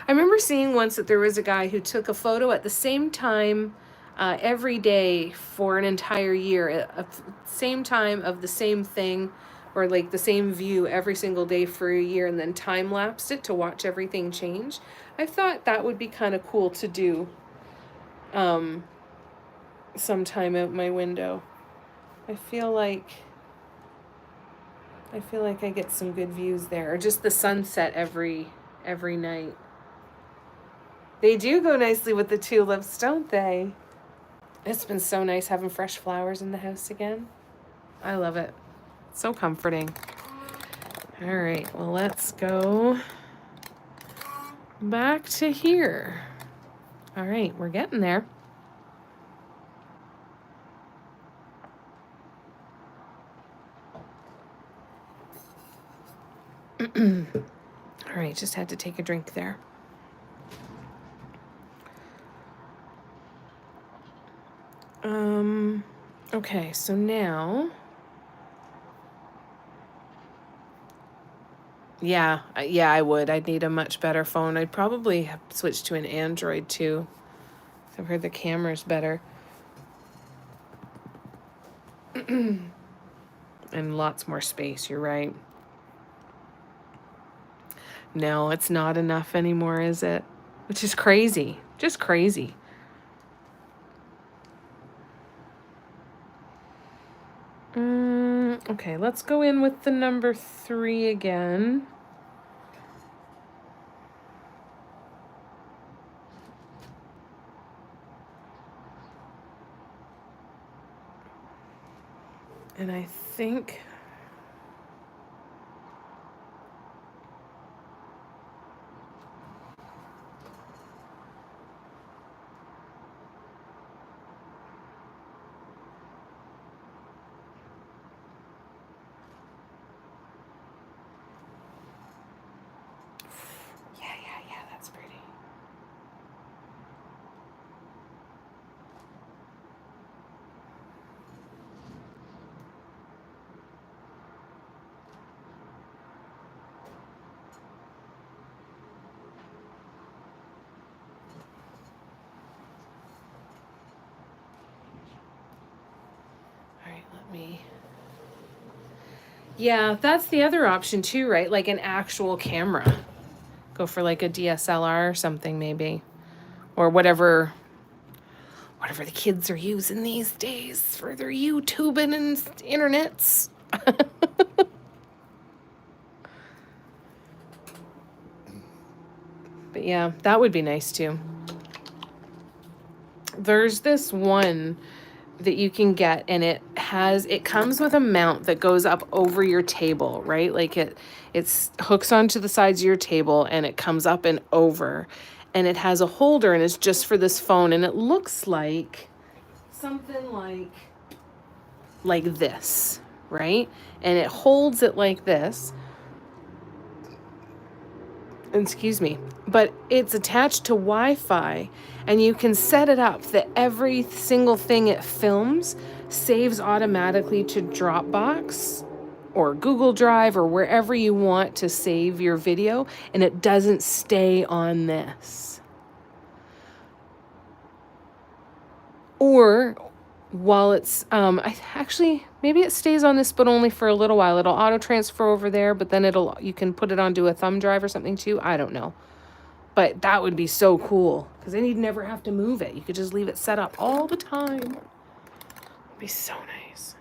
I remember seeing once that there was a guy who took a photo at the same time every day for an entire year, at same time of the same thing, or like the same view every single day for a year, and then time lapsed it to watch everything change. I thought that would be kind of cool to do sometime out my window. I feel like I get some good views there, or just the sunset every night. They do go nicely with the tulips, don't they? It's been so nice having fresh flowers in the house again. I love it. So comforting. All right, well, let's go back to here. All right, we're getting there. All right, just had to take a drink there. Okay, so now, yeah, I would. I'd need a much better phone. I'd probably switch to an Android too. I've heard the camera's better. And lots more space, you're right. No, it's not enough anymore, is it? Which is crazy. Just crazy. Okay, let's go in with the number 3 again. And I think... Yeah, that's pretty. All right, let me... Yeah, that's the other option too, right? Like an actual camera. Go for like a DSLR or something maybe. Or whatever the kids are using these days for their YouTubing and internets. But yeah, that would be nice too. There's this one that you can get, and it comes with a mount that goes up over your table, right? Like it's hooks onto the sides of your table and it comes up and over, and it has a holder, and it's just for this phone, and it looks like something like this, right? And it holds it like this. Excuse me, but it's attached to Wi-Fi, and you can set it up that every single thing it films saves automatically to Dropbox or Google Drive or wherever you want to save your video, and it doesn't stay on this. Or while it's maybe it stays on this, but only for a little while. It'll auto transfer over there, but then you can put it onto a thumb drive or something too. I don't know. But that would be so cool, because then you'd never have to move it. You could just leave it set up all the time. It'd be so nice.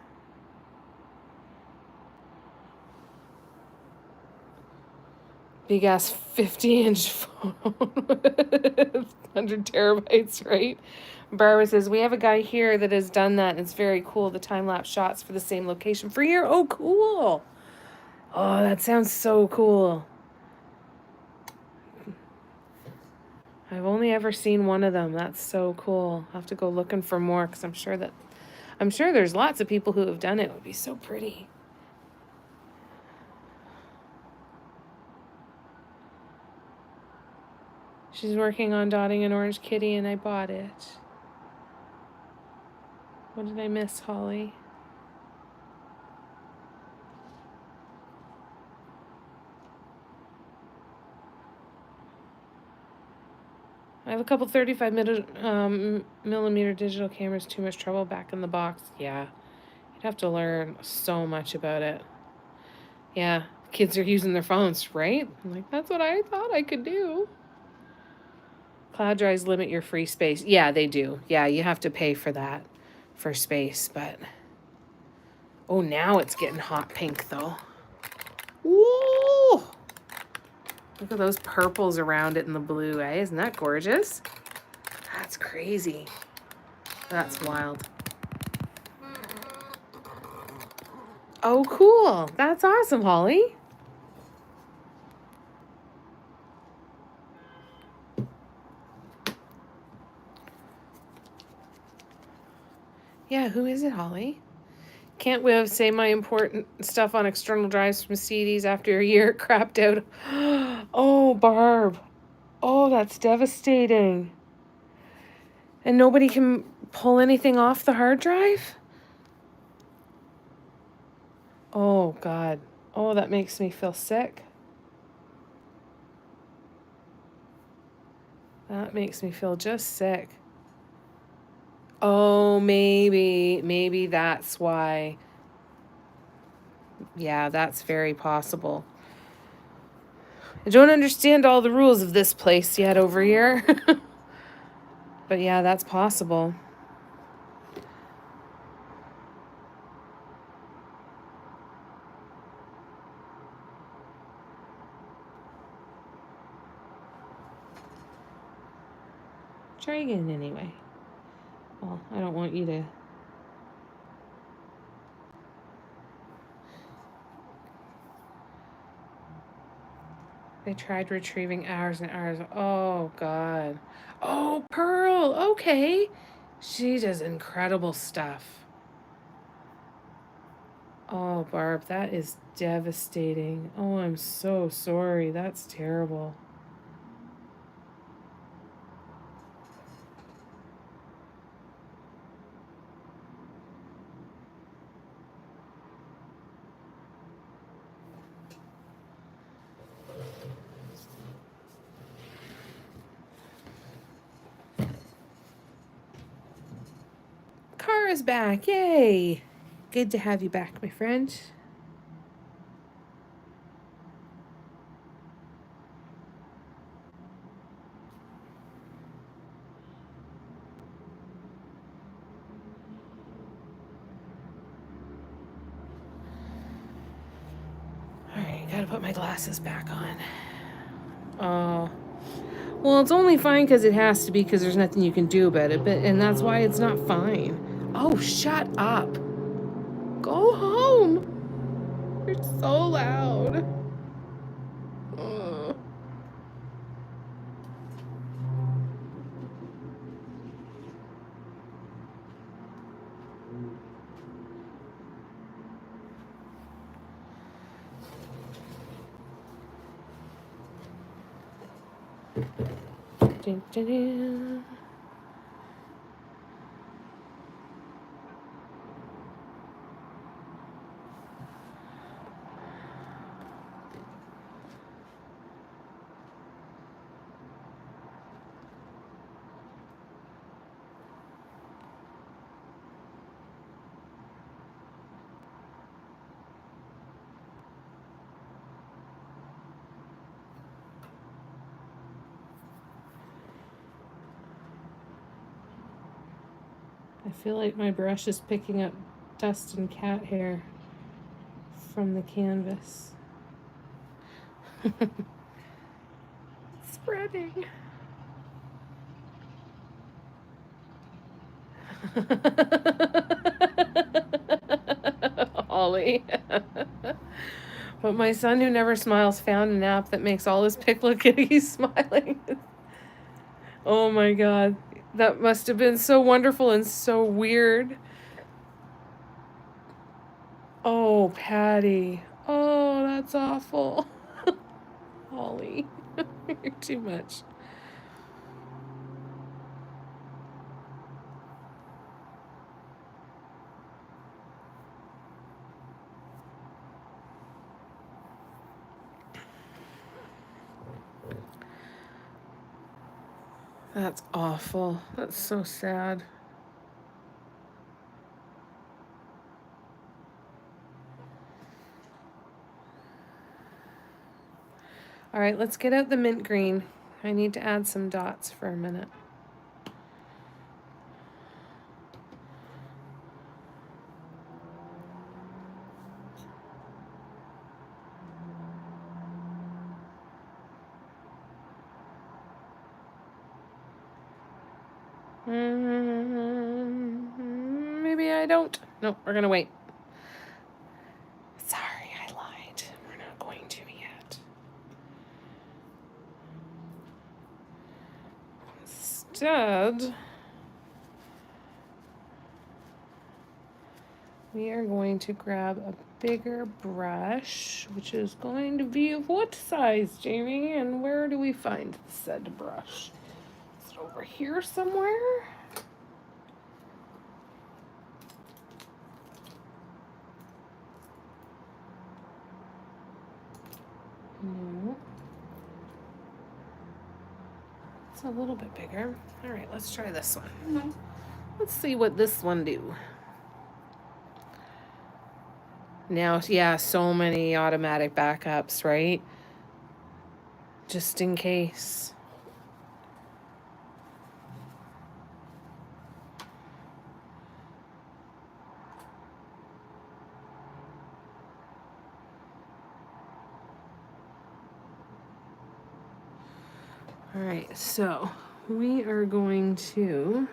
Big ass 50-inch phone with 100 terabytes, right? Barbara says, we have a guy here that has done that, and it's very cool. The time-lapse shots for the same location for a year. Oh, cool. Oh, that sounds so cool. I've only ever seen one of them. That's so cool. I'll have to go looking for more, because I'm sure there's lots of people who have done it. It would be so pretty. She's working on dotting an orange kitty, and I bought it. What did I miss, Holly? I have a couple 35 millimeter digital cameras. Too much trouble back in the box. Yeah, you'd have to learn so much about it. Yeah, kids are using their phones, right? I'm like, that's what I thought I could do. Cloud drives limit your free space. Yeah, they do. Yeah, you have to pay for that, for space, but... Oh, now it's getting hot pink, though. Woo! Look at those purples around it and the blue, eh? Isn't that gorgeous? That's crazy. That's wild. Oh, cool. That's awesome, Holly. Yeah, who is it, Holly? Can't we say my important stuff on external drives from CDs after a year crapped out? Oh, Barb. Oh, that's devastating. And nobody can pull anything off the hard drive? Oh, God. Oh, that makes me feel sick. That makes me feel just sick. Oh, maybe that's why. Yeah, that's very possible. I don't understand all the rules of this place yet over here. But yeah, that's possible. Try again anyway. Well, I don't want you to. They tried retrieving hours and hours. Oh, God. Oh, Pearl. Okay. She does incredible stuff. Oh, Barb, that is devastating. Oh, I'm so sorry. That's terrible. Kara's back. Yay. Good to have you back, my friend. All right, gotta put my glasses back on. Oh. Well, it's only fine because it has to be, because there's nothing you can do about it. And that's why it's not fine. Oh, shut up. Go home. You're so loud. Ugh. Dun, dun, dun. I feel like my brush is picking up dust and cat hair from the canvas. Spreading. Ollie. But my son, who never smiles, found an app that makes all his Pickled kitties smiling. Oh my God. That must have been so wonderful and so weird. Oh, Patty. Oh, that's awful. Ollie. You're too much. That's awful. That's so sad. All right, let's get out the mint green. I need to add some dots for a minute. Maybe I don't. No, we're gonna wait. Sorry, I lied. We're not going to yet. Instead, we are going to grab a bigger brush, which is going to be of what size, Jamie? And where do we find the said brush? Is it over here somewhere? No. It's a little bit bigger. All right, let's try this one. Let's see what this one do. Now, yeah, so many automatic backups, right? just in case. All right, so we are going to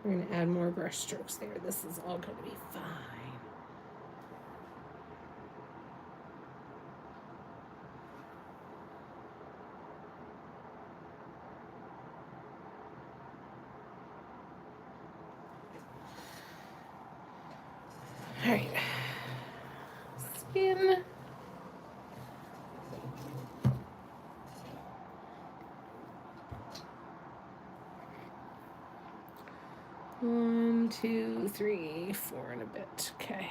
we're going to add more brush strokes there. This is all going to be fine. All right. Spin. One, two, three, four and a bit. Okay.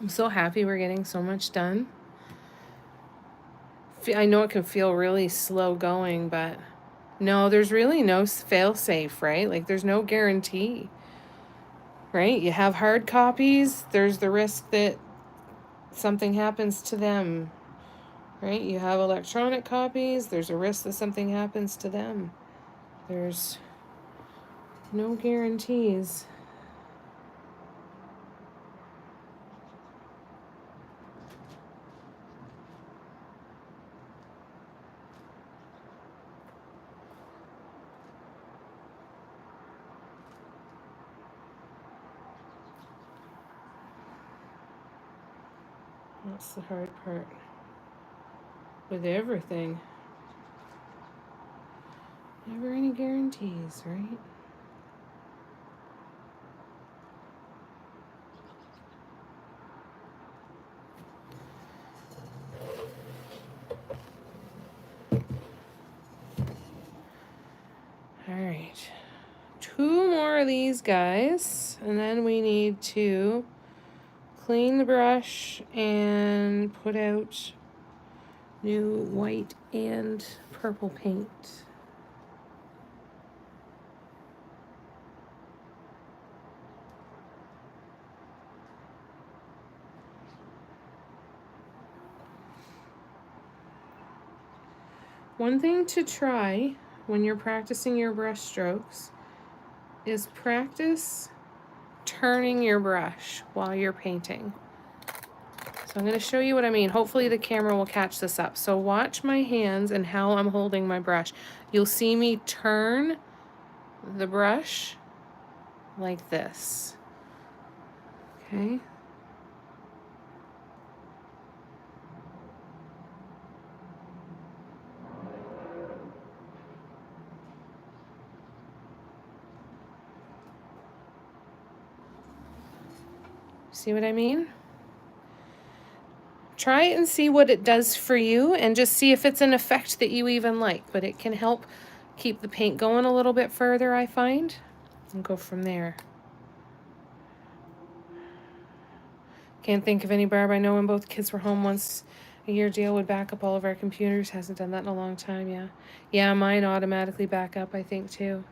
I'm so happy we're getting so much done. I know it can feel really slow going, but no, there's really no fail safe, right? Like there's no guarantee, right? You have hard copies, there's the risk that something happens to them, right? You have electronic copies, there's a risk that something happens to them. There's no guarantees. That's the hard part with everything. Never any guarantees, right? All right. 2 more of these guys, and then we need to clean the brush and put out new white and purple paint. One thing to try when you're practicing your brush strokes is practice turning your brush while you're painting. So I'm going to show you what I mean. Hopefully the camera will catch this up. So watch my hands and how I'm holding my brush. You'll see me turn the brush like this. Okay. See what I mean? Try it and see what it does for you and just see if it's an effect that you even like. But it can help keep the paint going a little bit further, I find, and go from there. Can't think of any, Barb. I know when both kids were home once a year, Dale would back up all of our computers. Hasn't done that in a long time, yeah. Yeah, mine automatically back up, I think, too.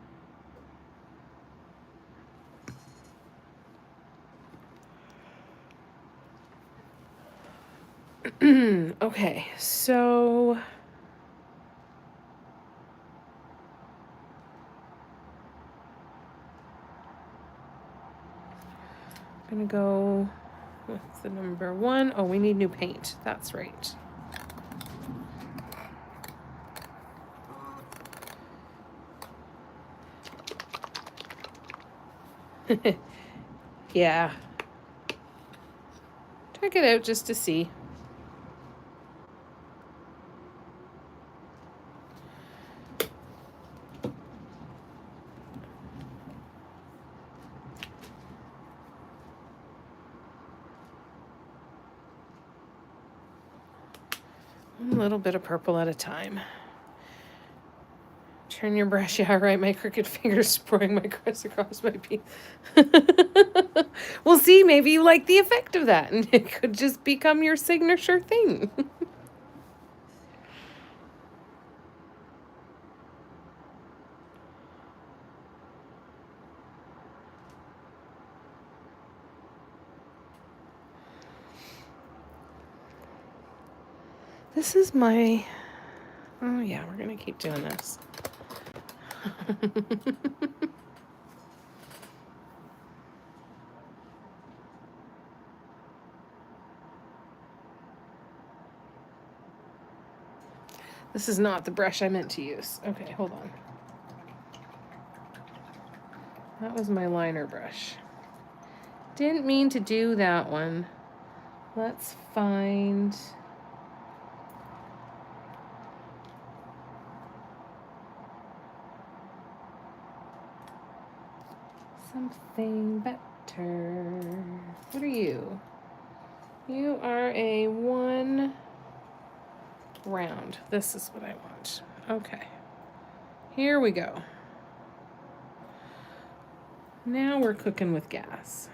Okay, so I'm gonna go with the number 1. Oh, we need new paint. That's right. Yeah. Check it out just to see. A little bit of purple at a time. Turn your brush. Yeah, right. My crooked fingers spraying my crest across my piece. Well, see, maybe you like the effect of that, and it could just become your signature thing. This is my... Oh, yeah, we're going to keep doing this. This is not the brush I meant to use. Okay, hold on. That was my liner brush. Didn't mean to do that one. Let's find... something better. What are you? You are a 1 round. This is what I want. Okay. Here we go. Now we're cooking with gas.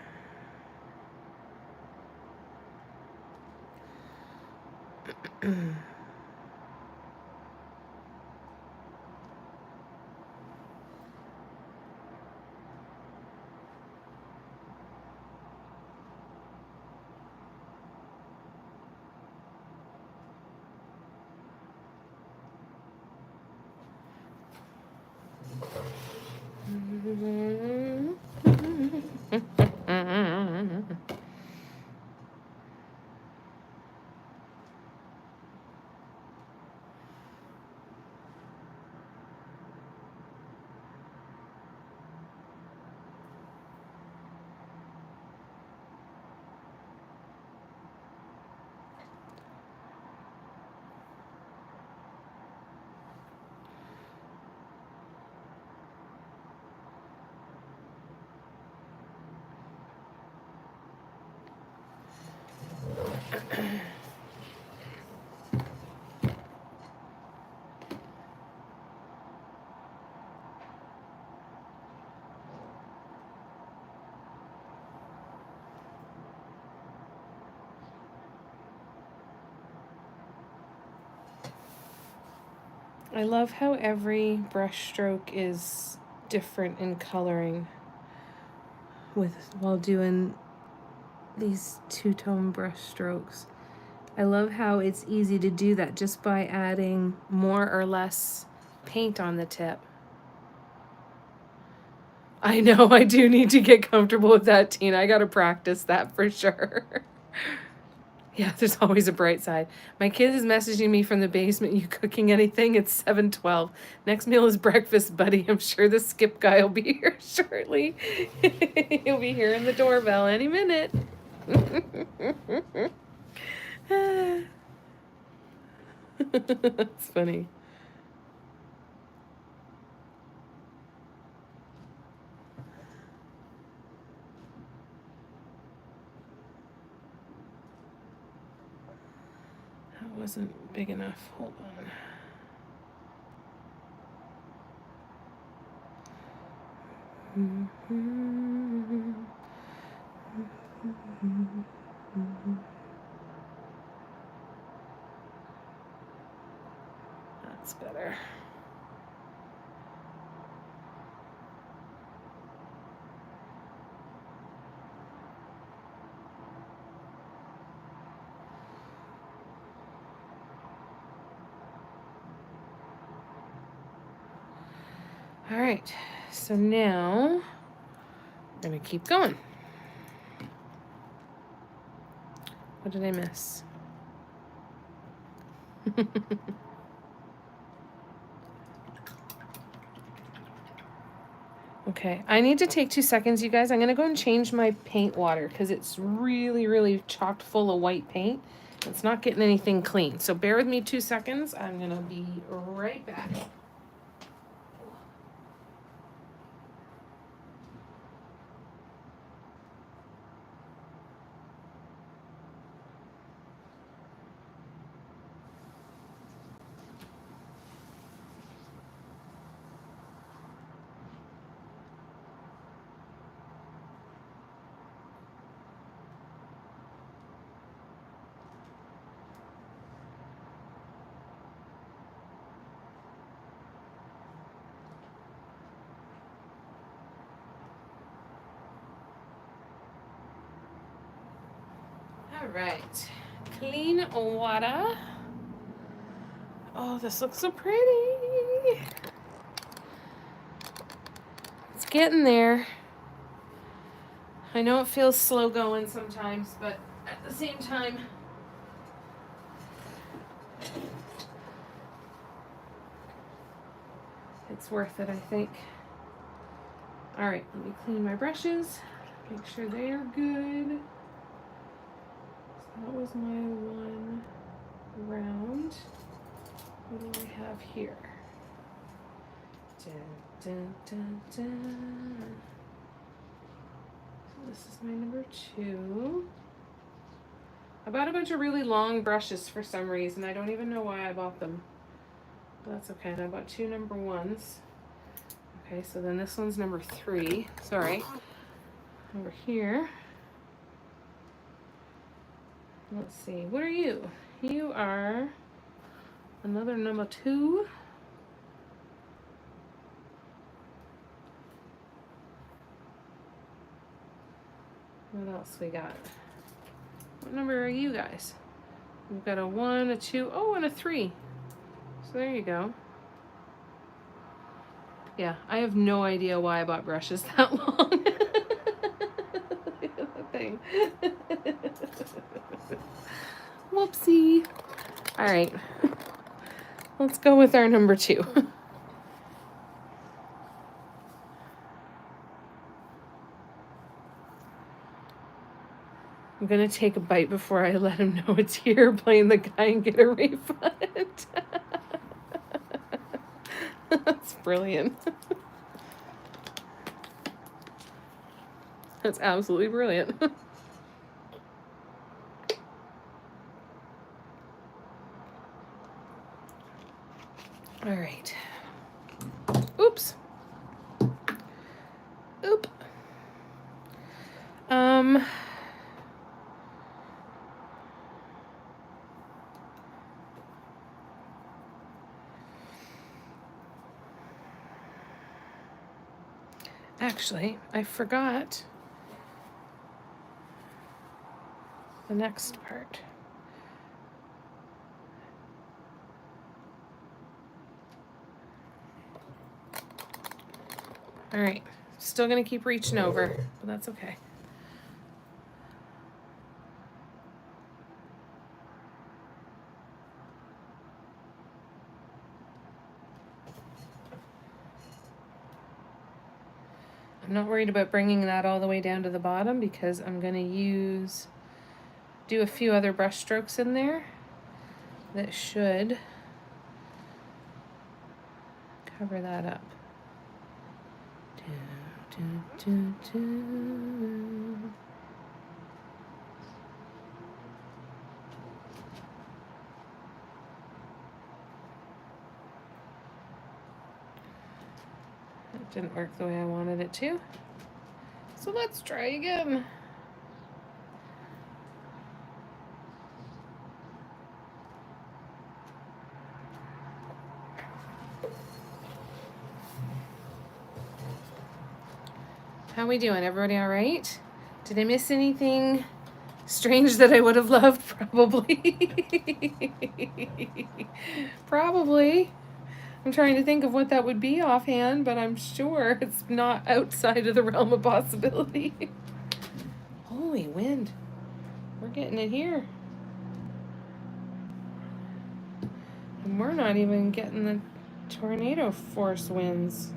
I love how every brush stroke is different in coloring while doing these two-tone brush strokes. I love how it's easy to do that just by adding more or less paint on the tip. I know, I do need to get comfortable with that, Tina. I gotta practice that for sure. Yeah, there's always a bright side. My kid is messaging me from the basement. You cooking anything? It's 7:12. Next meal is breakfast, buddy. I'm sure the skip guy will be here shortly. He'll be hearing the doorbell any minute. That's funny. That wasn't big enough. Hold on. That's better. All right, so now I'm gonna keep going. What did I miss? Okay, I need to take 2 seconds, you guys. I'm gonna go and change my paint water because it's really, really chocked full of white paint. It's not getting anything clean. So bear with me 2 seconds. I'm gonna be right back. All right, clean water. Oh, this looks so pretty. It's getting there. I know it feels slow going sometimes, but at the same time, it's worth it, I think. All right, let me clean my brushes, make sure they are good. So that was my one round. What do I have here? Dun, dun, dun, dun. So this is my number 2. I bought a bunch of really long brushes for some reason. I don't even know why I bought them. But that's okay. And I bought 2 number 1s. Okay, so then this one's number 3. Sorry. Over here. Let's see. What are you? You are another number 2. What else we got? What number are you guys? We've got a 1, a 2, oh, and a 3. So there you go. Yeah, I have no idea why I bought brushes that long. Look at that thing. Whoopsie. All right. Let's go with our number 2. I'm gonna take a bite before I let him know it's here, playing the guy and get a refund. That's brilliant. That's absolutely brilliant. All right. Oops. Oop. Actually, I forgot the next part. All right, still gonna keep reaching over, but that's okay. I'm not worried about bringing that all the way down to the bottom because I'm gonna do a few other brush strokes in there that should cover that up. It didn't work the way I wanted it to. So let's try again. How we doing? Everybody all right? Did I miss anything strange that I would have loved? Probably. Probably. I'm trying to think of what that would be offhand, but I'm sure it's not outside of the realm of possibility. Holy wind. We're getting it here. And we're not even getting the tornado force winds.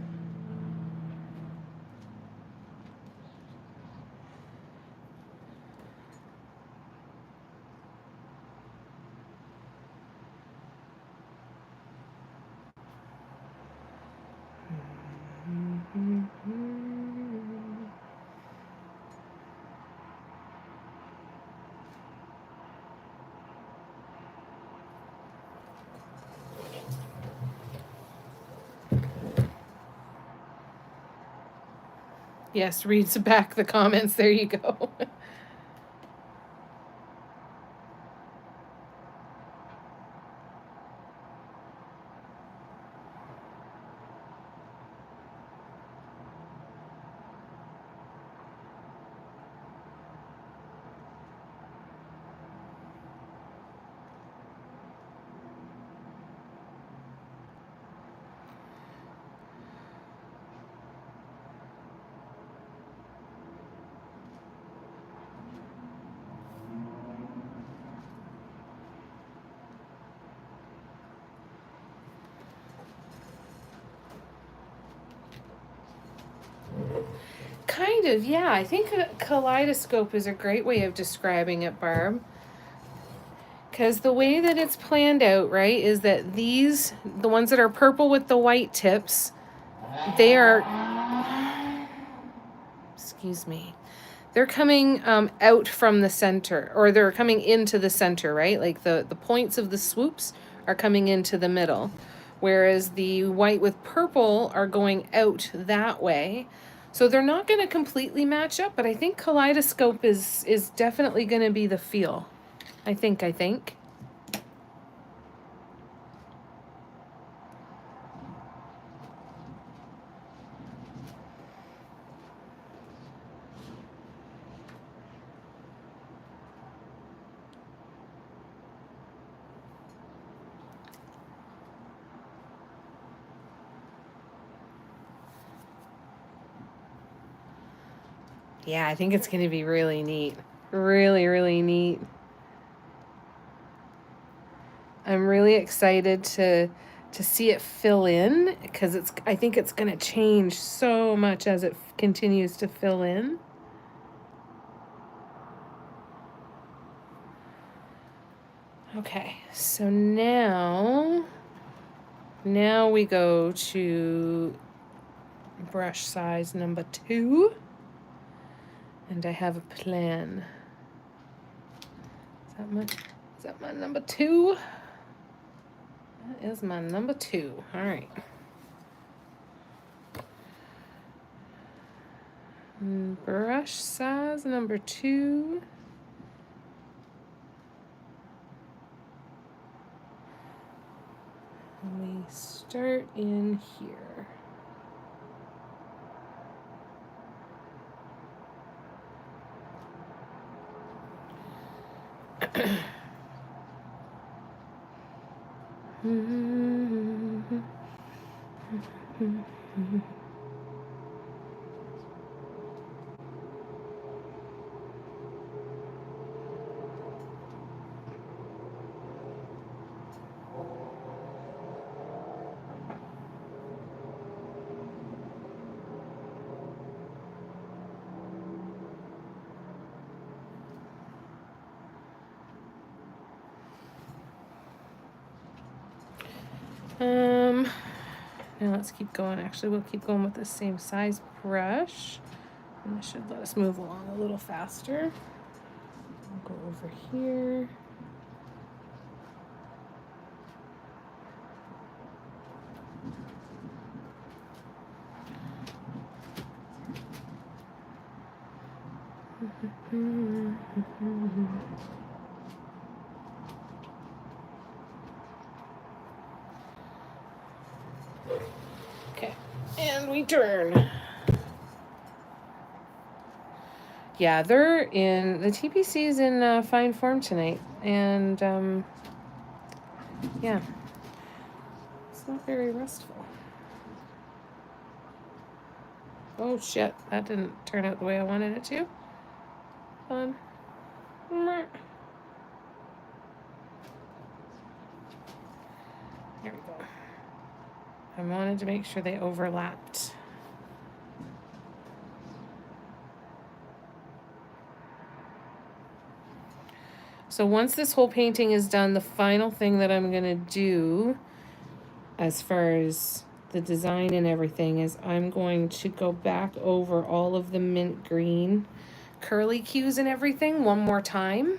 Yes, reads back the comments. There you go. Kind of, yeah. I think a kaleidoscope is a great way of describing it, Barb. Because the way that it's planned out, right, is that these, the ones that are purple with the white tips, they are, excuse me, they're coming out from the center, or they're coming into the center, right? Like the points of the swoops are coming into the middle, whereas the white with purple are going out that way. So they're not going to completely match up, but I think kaleidoscope is definitely going to be the feel. I think. Yeah, I think it's going to be really neat. Really, really neat. I'm really excited to see it fill in, because I think it's going to change so much as it continues to fill in. Okay, so now we go to brush size number 2, and I have a plan. Is that my number 2? That is my number 2. All right. Brush size number 2. We start in here. Now let's keep going. Actually, we'll keep going with the same size brush. And this should let us move along a little faster. I'll go over here. Okay, and we turn. Yeah, they're in, the TPC is in fine form tonight, and yeah, it's not very restful. Oh shit, that didn't turn out the way I wanted it to. Fun. There we go. I wanted to make sure they overlapped. So once this whole painting is done, the final thing that I'm gonna do as far as the design and everything is I'm going to go back over all of the mint green curly cues and everything one more time.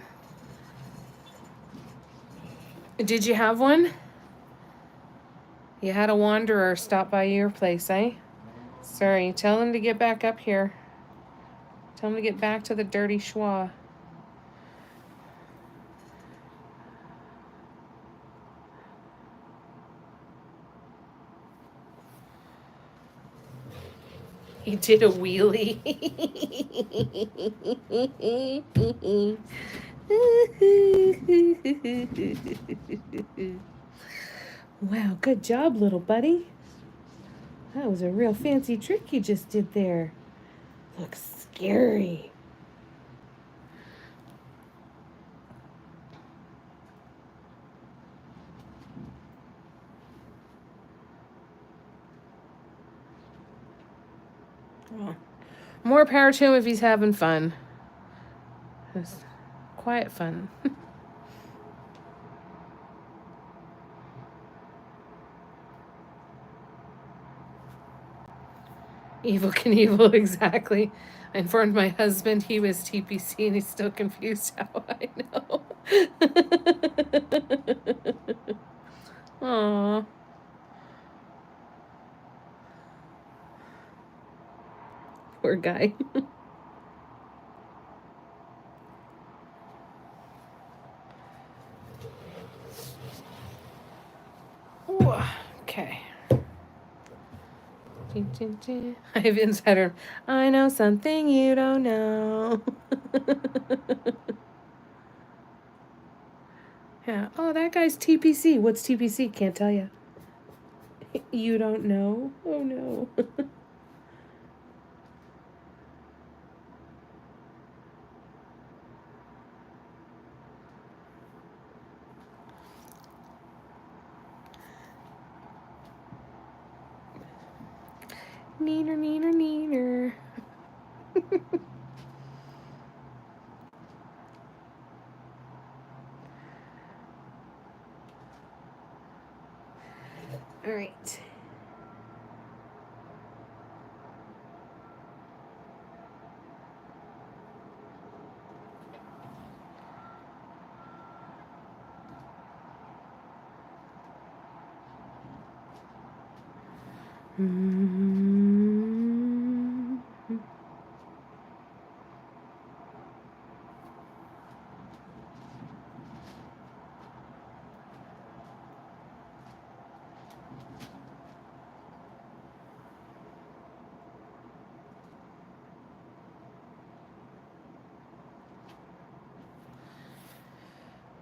Did you have one? You had a wanderer stop by your place, eh? Sorry, tell him to get back up here. Tell him to get back to the dirty schwa. He did a wheelie. Wow, good job, little buddy. That was a real fancy trick you just did there. Looks scary. Oh. More power to him if he's having fun. Just quiet fun. Evil Knievel, exactly. I informed my husband he was TPC and he's still confused how I know. Aww. Poor guy. Ooh, okay. I have insider. I know something you don't know. Yeah. Oh, that guy's TPC. What's TPC? Can't tell you. You don't know? Oh no. Neener, neener, neener. All right.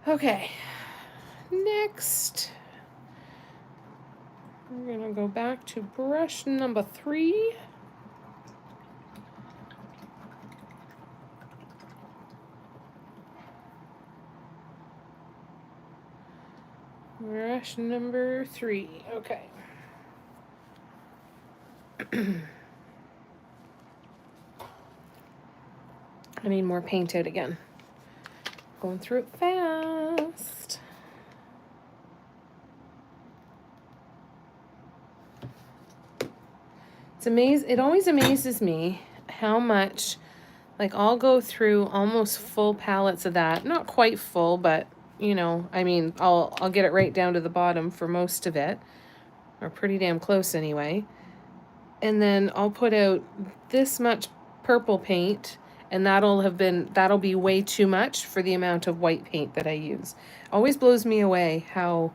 Okay. Next, we're gonna go back to brush number 3. Brush number 3. Okay. I need more paint out again. Going through it fast. It always amazes me how much, like, I'll go through almost full palettes of that. Not quite full, but you know, I mean, I'll get it right down to the bottom for most of it, or pretty damn close anyway. And then I'll put out this much purple paint, And that'll be way too much for the amount of white paint that I use. Always blows me away how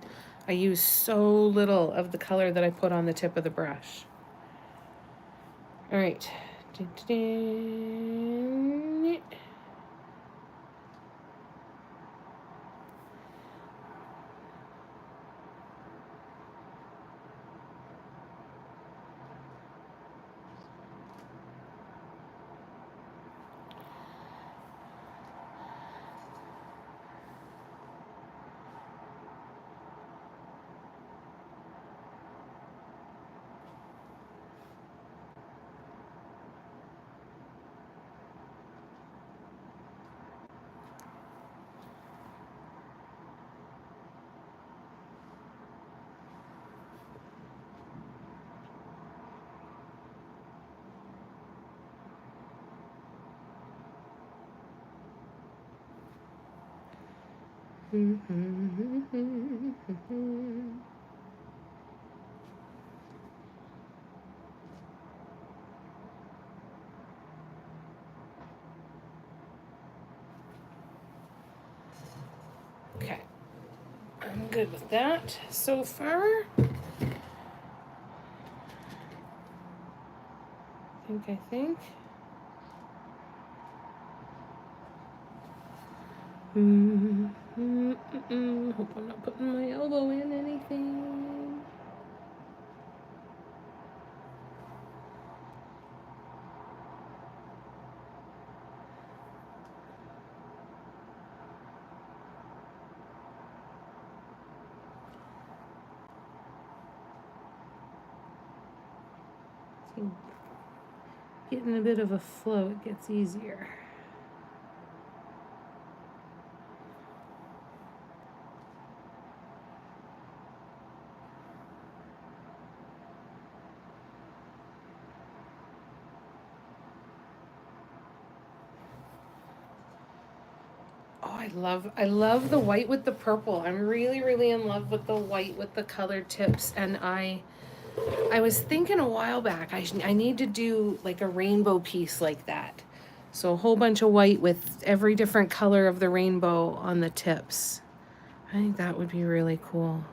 I use so little of the color that I put on the tip of the brush. All right. Okay, I'm good with that so far. I think. Hope I'm not putting my elbow in anything. Getting a bit of a flow, it gets easier. Oh, I love the white with the purple. I'm really in love with the white with the colored tips. And I was thinking a while back, I need to do like a rainbow piece like that. So a whole bunch of white with every different color of the rainbow on the tips. I think that would be really cool.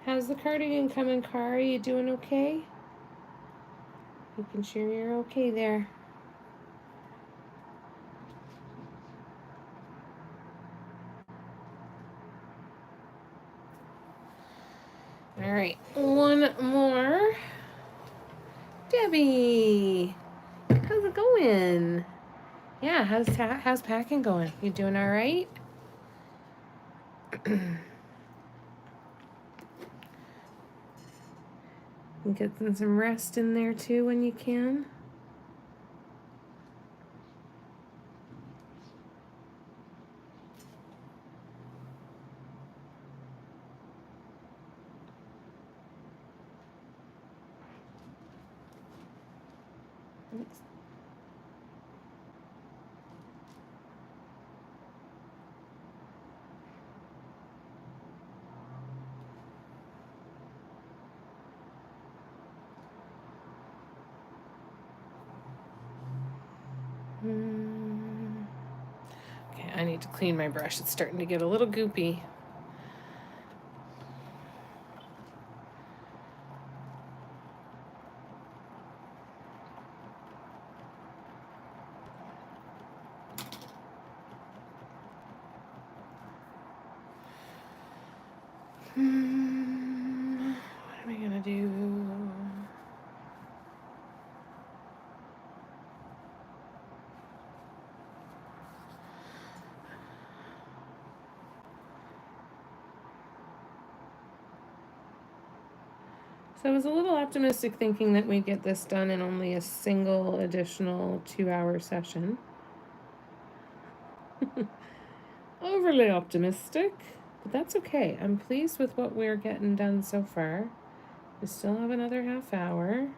How's the cardigan coming, Car? Are you doing okay? Making sure you're okay there. All right, one more. Debbie, how's it going? Yeah, how's packing going? You doing all right? You getting some rest in there too when you can. Okay, I need to clean my brush. It's starting to get a little goopy. What am I gonna do? So I was a little optimistic thinking that we'd get this done in only a single additional 2-hour session. Overly optimistic, but that's okay. I'm pleased with what we're getting done so far. We still have another half hour.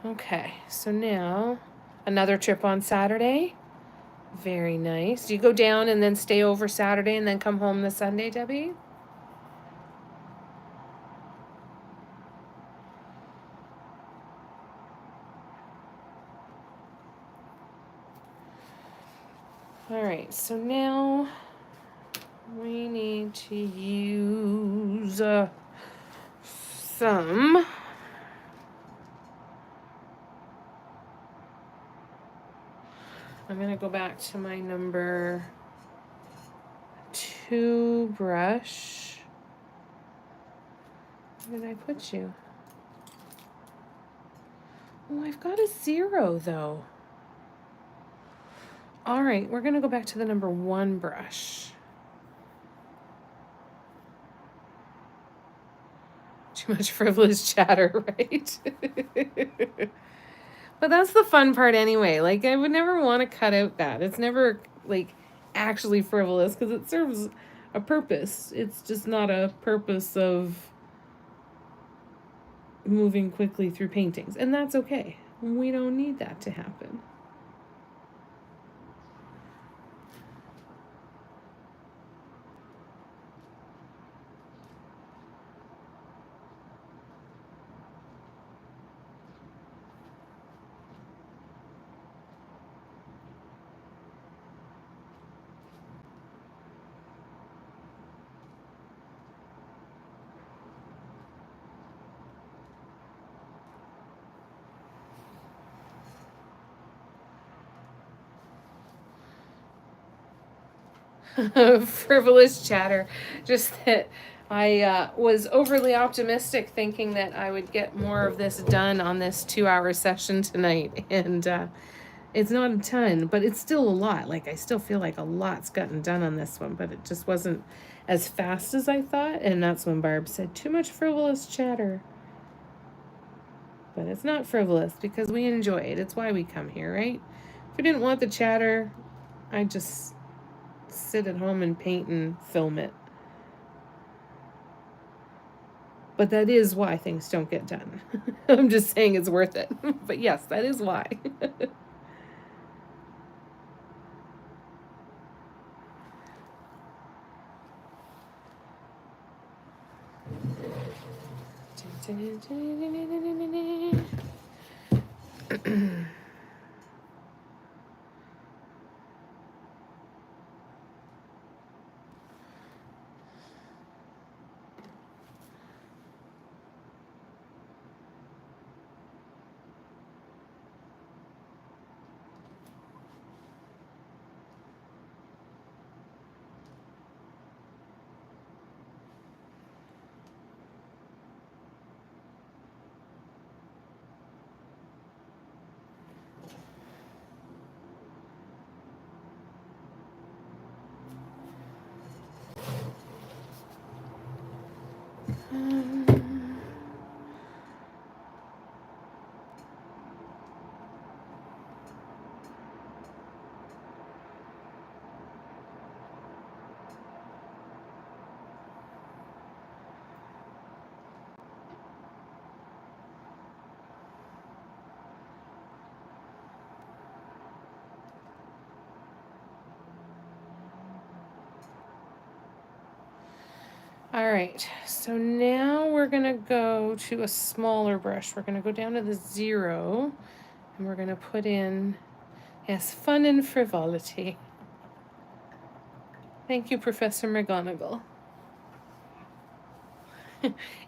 Okay, so now another trip on Saturday. Very nice. Do you go down and then stay over Saturday and then come home the Sunday, Debbie? All right, so now we need to use some I'm going to go back to my number 2 brush. Where did I put you? Oh, I've got a 0 though. All right, we're going to go back to the number 1 brush. Too much frivolous chatter, right? But that's the fun part anyway. Like, I would never want to cut out that. It's never, like, actually frivolous because it serves a purpose. It's just not a purpose of moving quickly through paintings. And that's okay. We don't need that to happen. Frivolous chatter. Just that I was overly optimistic thinking that I would get more of this done on this 2-hour session tonight. And it's not a ton, but it's still a lot. Like, I still feel like a lot's gotten done on this one, but it just wasn't as fast as I thought. And that's when Barb said, too much frivolous chatter. But it's not frivolous because we enjoy it. It's why we come here, right? If we didn't want the chatter, I'd just sit at home and paint and film it. But that is why things don't get done. I'm just saying it's worth it. But yes, that is why. All right, so now we're gonna go to a smaller brush. We're gonna go down to the 0 and we're gonna put in, yes, fun and frivolity. Thank you, Professor McGonagall.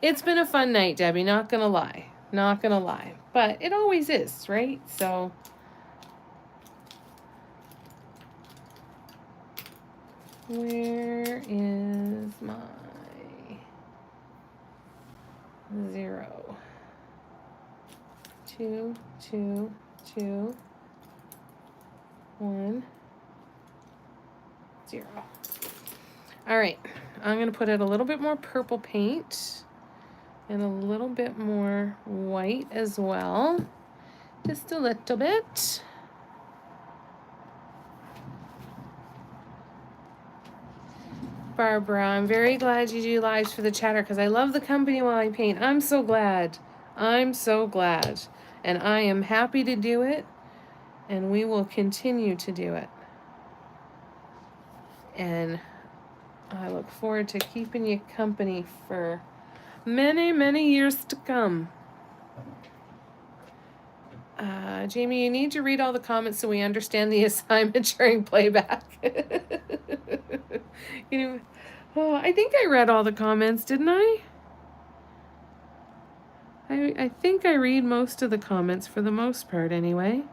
It's been a fun night, Debbie, not gonna lie. Not gonna lie. But it always is, right? So where is my 0? 2, 2, 2, 1. 0. All right, I'm gonna put out a little bit more purple paint and a little bit more white as well. Just a little bit. Barbara, I'm very glad you do lives for the chatter because I love the company while I paint. I'm so glad. I'm so glad. And I am happy to do it, and we will continue to do it. And I look forward to keeping you company for many, many years to come. Jamie, you need to read all the comments so we understand the assignment during playback. You know, oh, I think I read all the comments, didn't I? I think I read most of the comments for the most part anyway.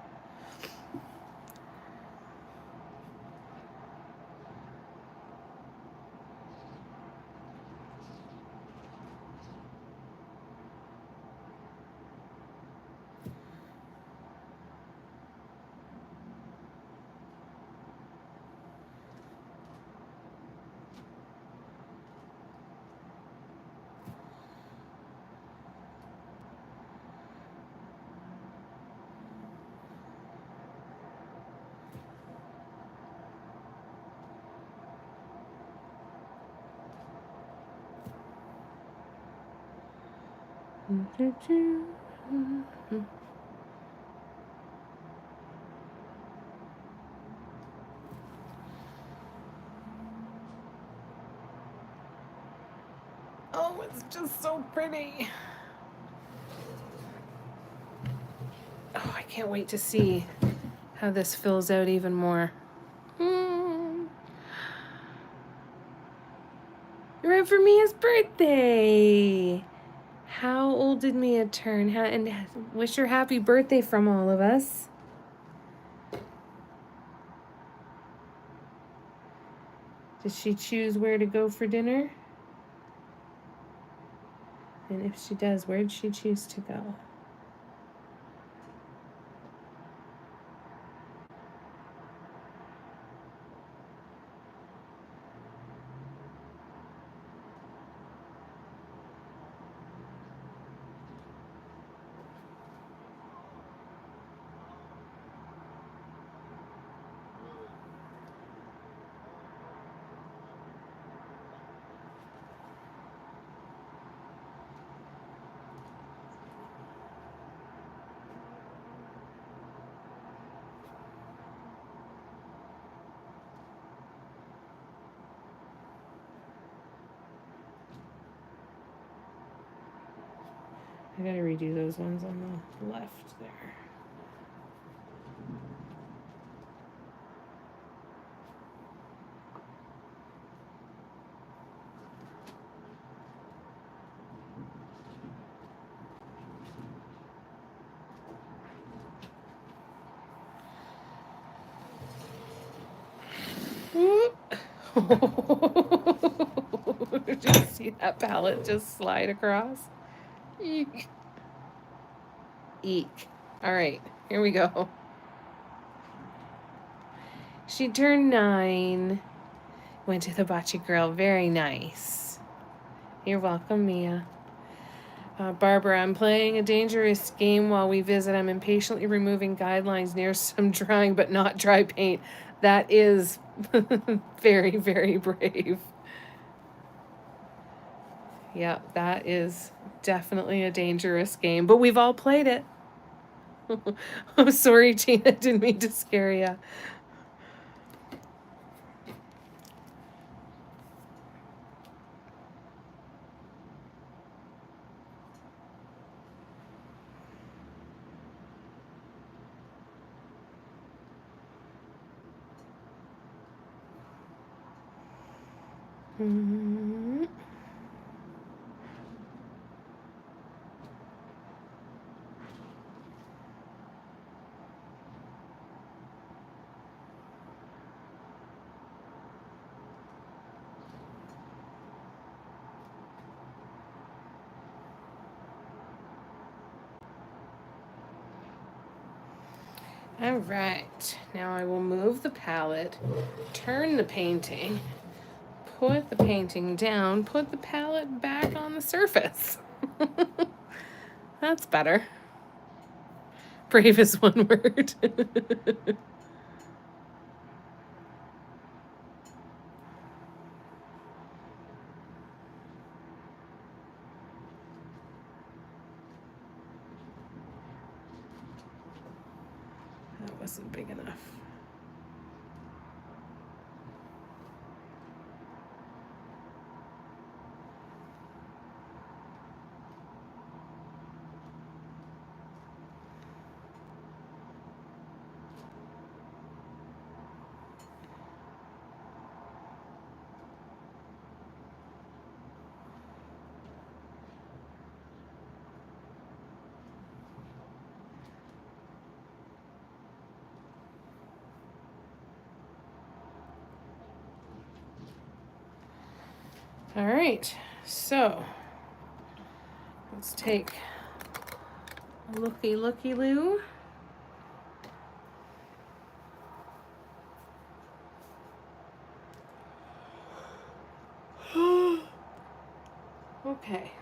Oh, it's just so pretty. Oh, I can't wait to see how this fills out even more. You're in for Mia's birthday. How old did Mia turn? And wish her happy birthday from all of us. Does she choose where to go for dinner? And if she does, where'd she choose to go? I gotta redo those ones on the left there. Did you see that palette just slide across? Eek. Eek. All right, here we go. She turned 9. Went to the Bocce Grill. Very nice. You're welcome, Mia. Barbara, I'm playing a dangerous game while we visit. I'm impatiently removing guidelines near some drying but not dry paint. That is very, very brave. Yeah, that is definitely a dangerous game, but we've all played it. I'm sorry, Tina, didn't mean to scare you. Mm-hmm. All right, now I will move the palette, turn the painting, put the painting down, put the palette back on the surface. That's better. Brave is one word. That wasn't big enough. All right, so let's take a looky-loo. Okay.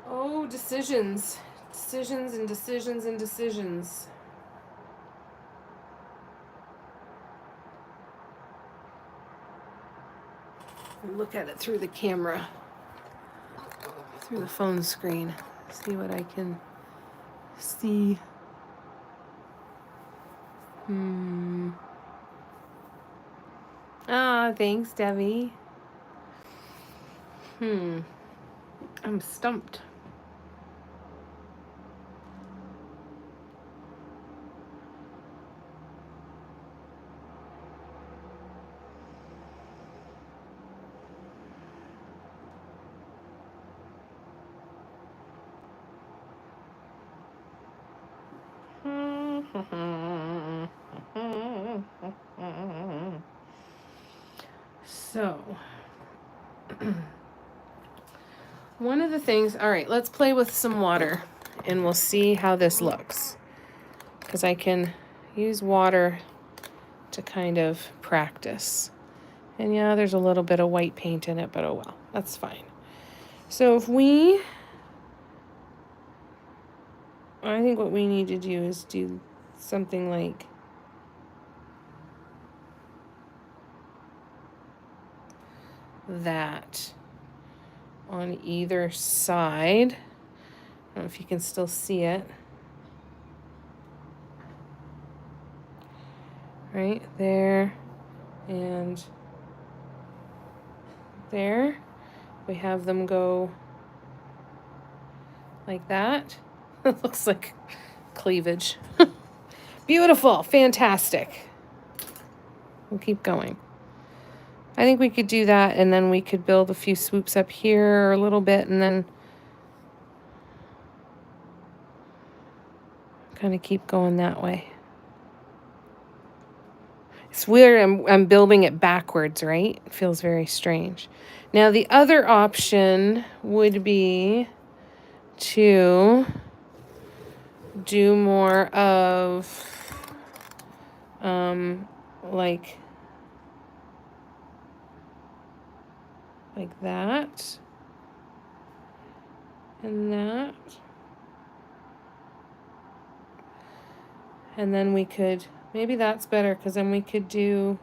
Oh, decisions. Decisions and decisions and decisions. Look at it through the camera, through the phone screen. See what I can see. Ah, thanks, Debbie. I'm stumped. So, one of the things, all right, let's play with some water and we'll see how this looks. Because I can use water to kind of practice. And yeah, there's a little bit of white paint in it, but oh well, that's fine. So I think what we need to do is do something like that on either side. I don't know if you can still see it. Right there and there. We have them go like that. It looks like cleavage. Beautiful, fantastic. We'll keep going. I think we could do that and then we could build a few swoops up here a little bit and then kind of keep going that way. It's weird, I'm building it backwards, right? It feels very strange. Now the other option would be to do more of like that and that. And then we could, maybe that's better because then we could do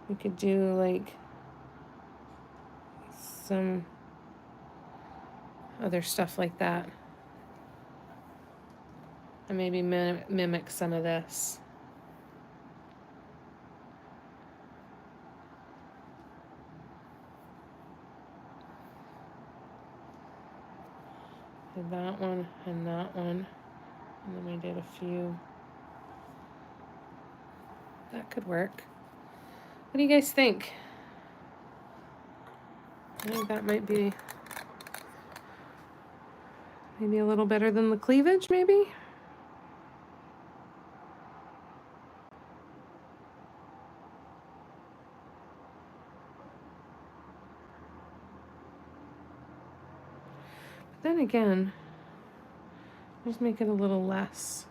like some other stuff like that. And maybe mimic some of this. Did that one and that one. And then we did a few That could work. What do you guys think? I think that might be maybe a little better than the cleavage, maybe? But then again, just make it a little less.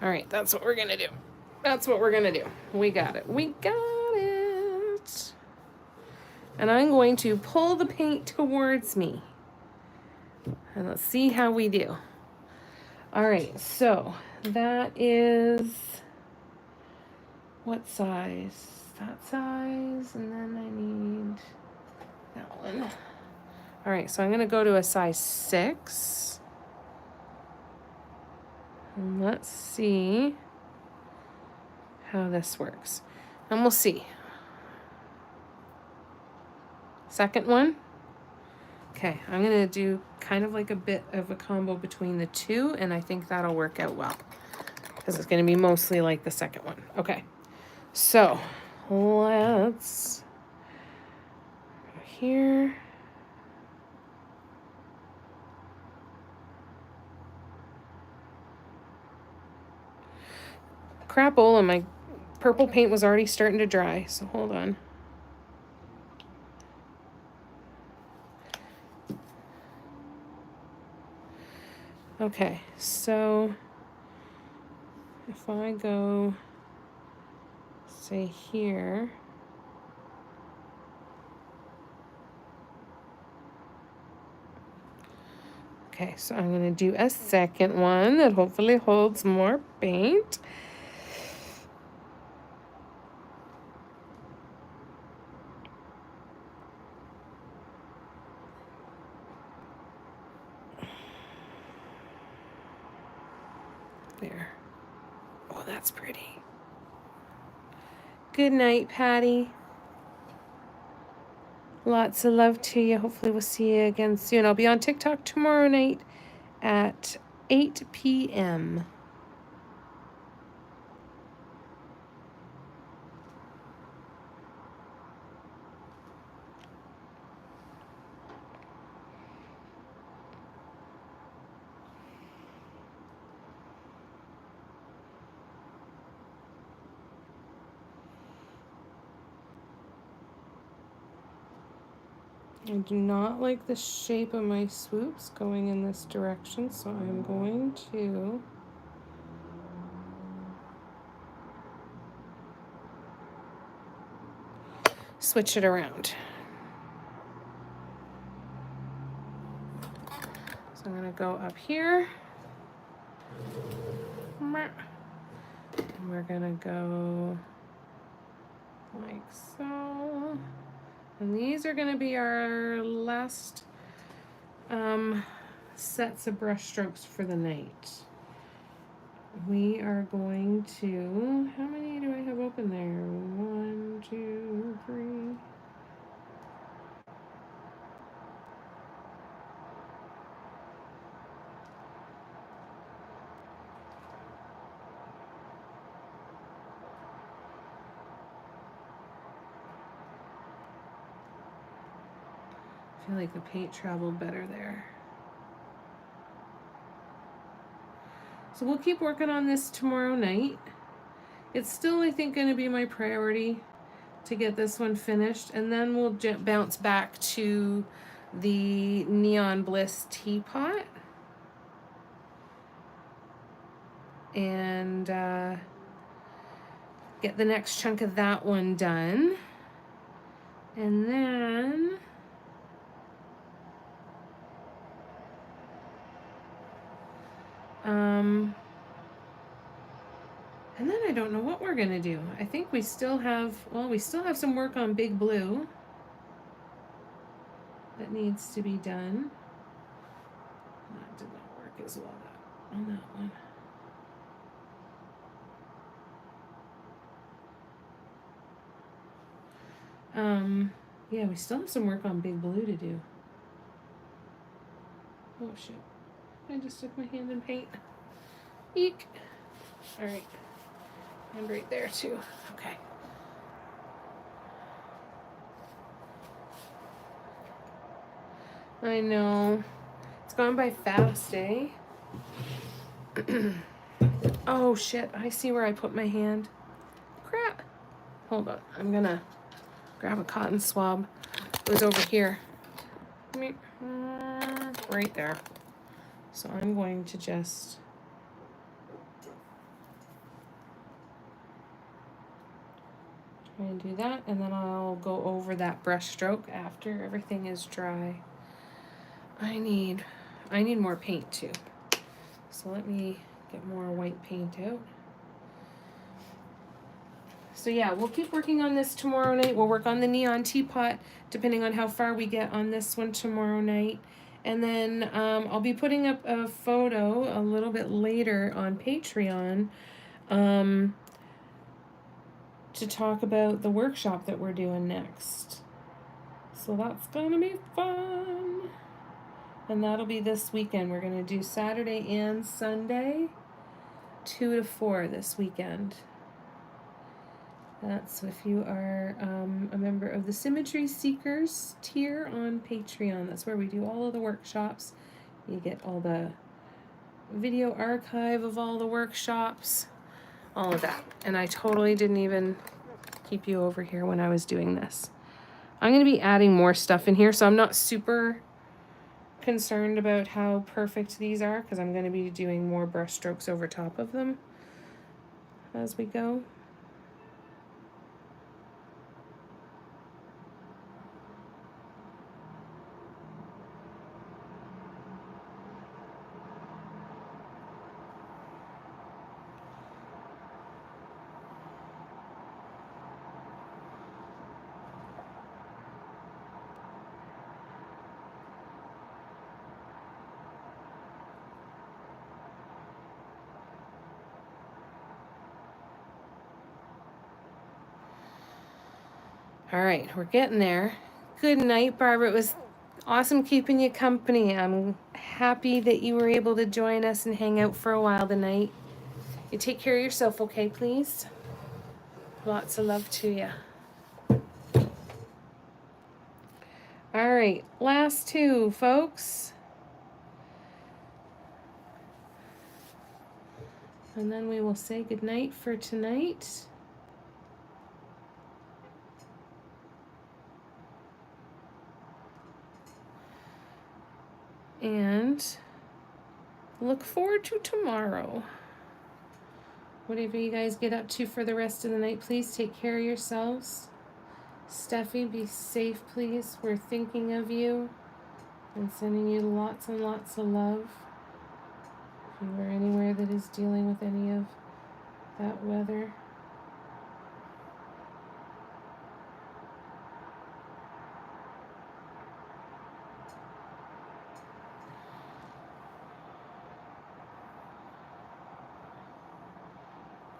All right, that's what we're gonna do. That's what we're gonna do. We got it. We got it. And I'm going to pull the paint towards me. And let's see how we do. All right, so that is what size? That size, and then I need that one. All right, so I'm gonna go to a size 6. And let's see how this works. And we'll see. Second one. Okay, I'm gonna do kind of like a bit of a combo between the two, and I think that'll work out well because it's gonna be mostly like the second one. Okay, so let's go here. Crapola, my purple paint was already starting to dry, so hold on. Okay, so if I go, say here, okay, so I'm gonna do a second one that hopefully holds more paint. There. Oh, that's pretty. Good night, Patty. Lots of love to you. Hopefully we'll see you again soon. I'll be on TikTok tomorrow night at 8 p.m. I do not like the shape of my swoops going in this direction, so I'm going to switch it around. So I'm going to go up here. And we're going to go like so. And these are going to be our last sets of brush strokes for the night. We are going to, how many do I have open there? 1, 2, 3. I feel like the paint traveled better there. So we'll keep working on this tomorrow night. It's still, I think, going to be my priority to get this one finished, and then we'll bounce back to the Neon Bliss teapot and get the next chunk of that one done. And then I don't know what we're gonna do. I think we still have, well, we still have some work on Big Blue that needs to be done. That did not work as well on that one. Yeah, we still have some work on Big Blue to do. Oh shit. I just stuck my hand in paint. Eek. Alright. And right there too. Okay. I know. It's gone by fast, eh? Oh shit, I see where I put my hand. Crap. Hold on. I'm gonna grab a cotton swab. It was over here. Right there. So I'm going to just try and do that, and then I'll go over that brush stroke after everything is dry. I need more paint too. So let me get more white paint out. So yeah, we'll keep working on this tomorrow night. We'll work on the neon teapot, depending on how far we get on this one tomorrow night. And then I'll be putting up a photo a little bit later on Patreon to talk about the workshop that we're doing next. So that's gonna be fun. And that'll be this weekend. We're gonna do Saturday and Sunday, 2 to 4 this weekend. That's if you are a member of the Symmetry Seekers tier on Patreon. That's where we do all of the workshops. You get all the video archive of all the workshops, all of that. And I totally didn't even keep you over here when I was doing this. I'm going to be adding more stuff in here, so I'm not super concerned about how perfect these are, because I'm going to be doing more brush strokes over top of them as we go. All right, we're getting there. Good night, Barbara. It was awesome keeping you company. I'm happy that you were able to join us and hang out for a while tonight. You take care of yourself, okay, please? Lots of love to you. All right, last two, folks. And then we will say goodnight for tonight. And look forward to tomorrow. Whatever you guys get up to for the rest of the night, please take care of yourselves. Steffi, be safe, please. We're thinking of you and sending you lots and lots of love. If you are anywhere that is dealing with any of that weather.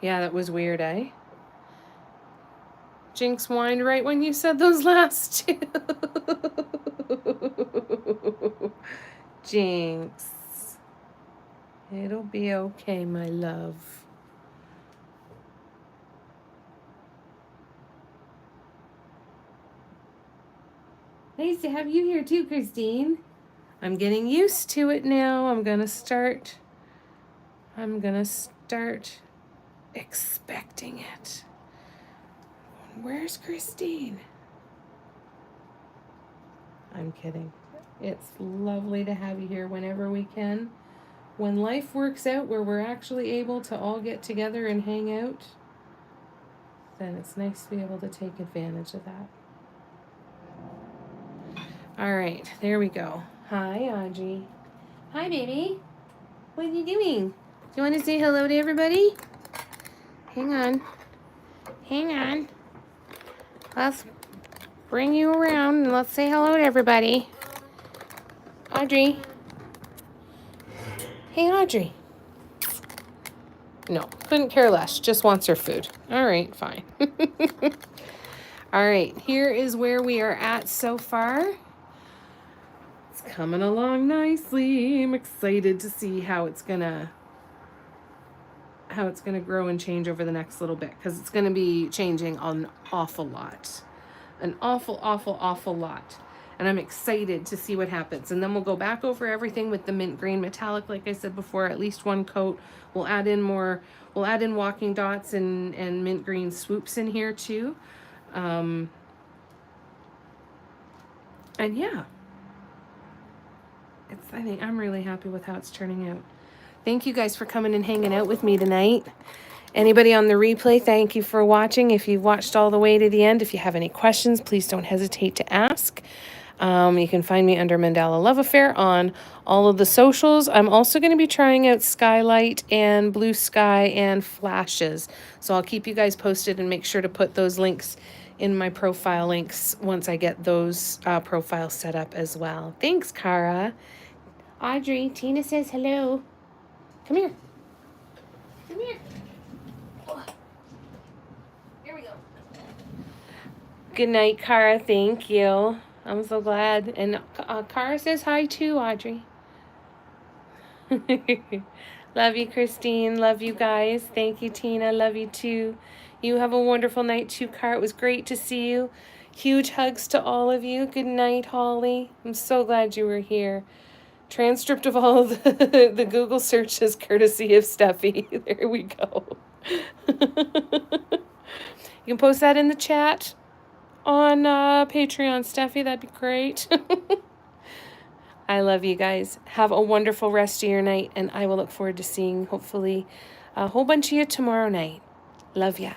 Yeah, that was weird, eh? Jinx whined right when you said those last two. Jinx. It'll be okay, my love. Nice to have you here too, Christine. I'm getting used to it now. I'm gonna start expecting it. Where's Christine? I'm kidding. It's lovely to have you here whenever we can. When life works out where we're actually able to all get together and hang out, then it's nice to be able to take advantage of that. All right, there we go. Hi, Audrey. Hi, baby. What are you doing? Do you want to say hello to everybody? Hang on. Hang on. Let's bring you around and let's say hello to everybody. Audrey. Hey, Audrey. No, couldn't care less. Just wants her food. All right, fine. All right, here is where we are at so far. It's coming along nicely. I'm excited to see how it's gonna how it's going to grow and change over the next little bit, because it's going to be changing an awful lot. An awful, awful, awful lot. And I'm excited to see what happens. And then we'll go back over everything with the mint green metallic, like I said before, at least one coat. We'll add in more, we'll add in walking dots and mint green swoops in here too. And yeah, I think I'm really happy with how it's turning out. Thank you guys for coming and hanging out with me tonight. Anybody on the replay, thank you for watching. If you've watched all the way to the end, if you have any questions, please don't hesitate to ask. You can find me under Mandala Love Affair on all of the socials. I'm also going to be trying out Skylight and Blue Sky and Flashes. So I'll keep you guys posted and make sure to put those links in my profile links once I get those profiles set up as well. Thanks, Cara. Audrey, Tina says hello. Come here. Come here. Here we go. Good night, Cara. Thank you. I'm so glad. And Cara says hi too, Audrey. Love you, Christine. Love you guys. Thank you, Tina. Love you too. You have a wonderful night too, Cara. It was great to see you. Huge hugs to all of you. Good night, Holly. I'm so glad you were here. Transcript of all of the Google searches courtesy of Steffi. There we go. You can post that in the chat on Patreon, Steffi. That'd be great. I love you guys. Have a wonderful rest of your night, and I will look forward to seeing, hopefully, a whole bunch of you tomorrow night. Love ya.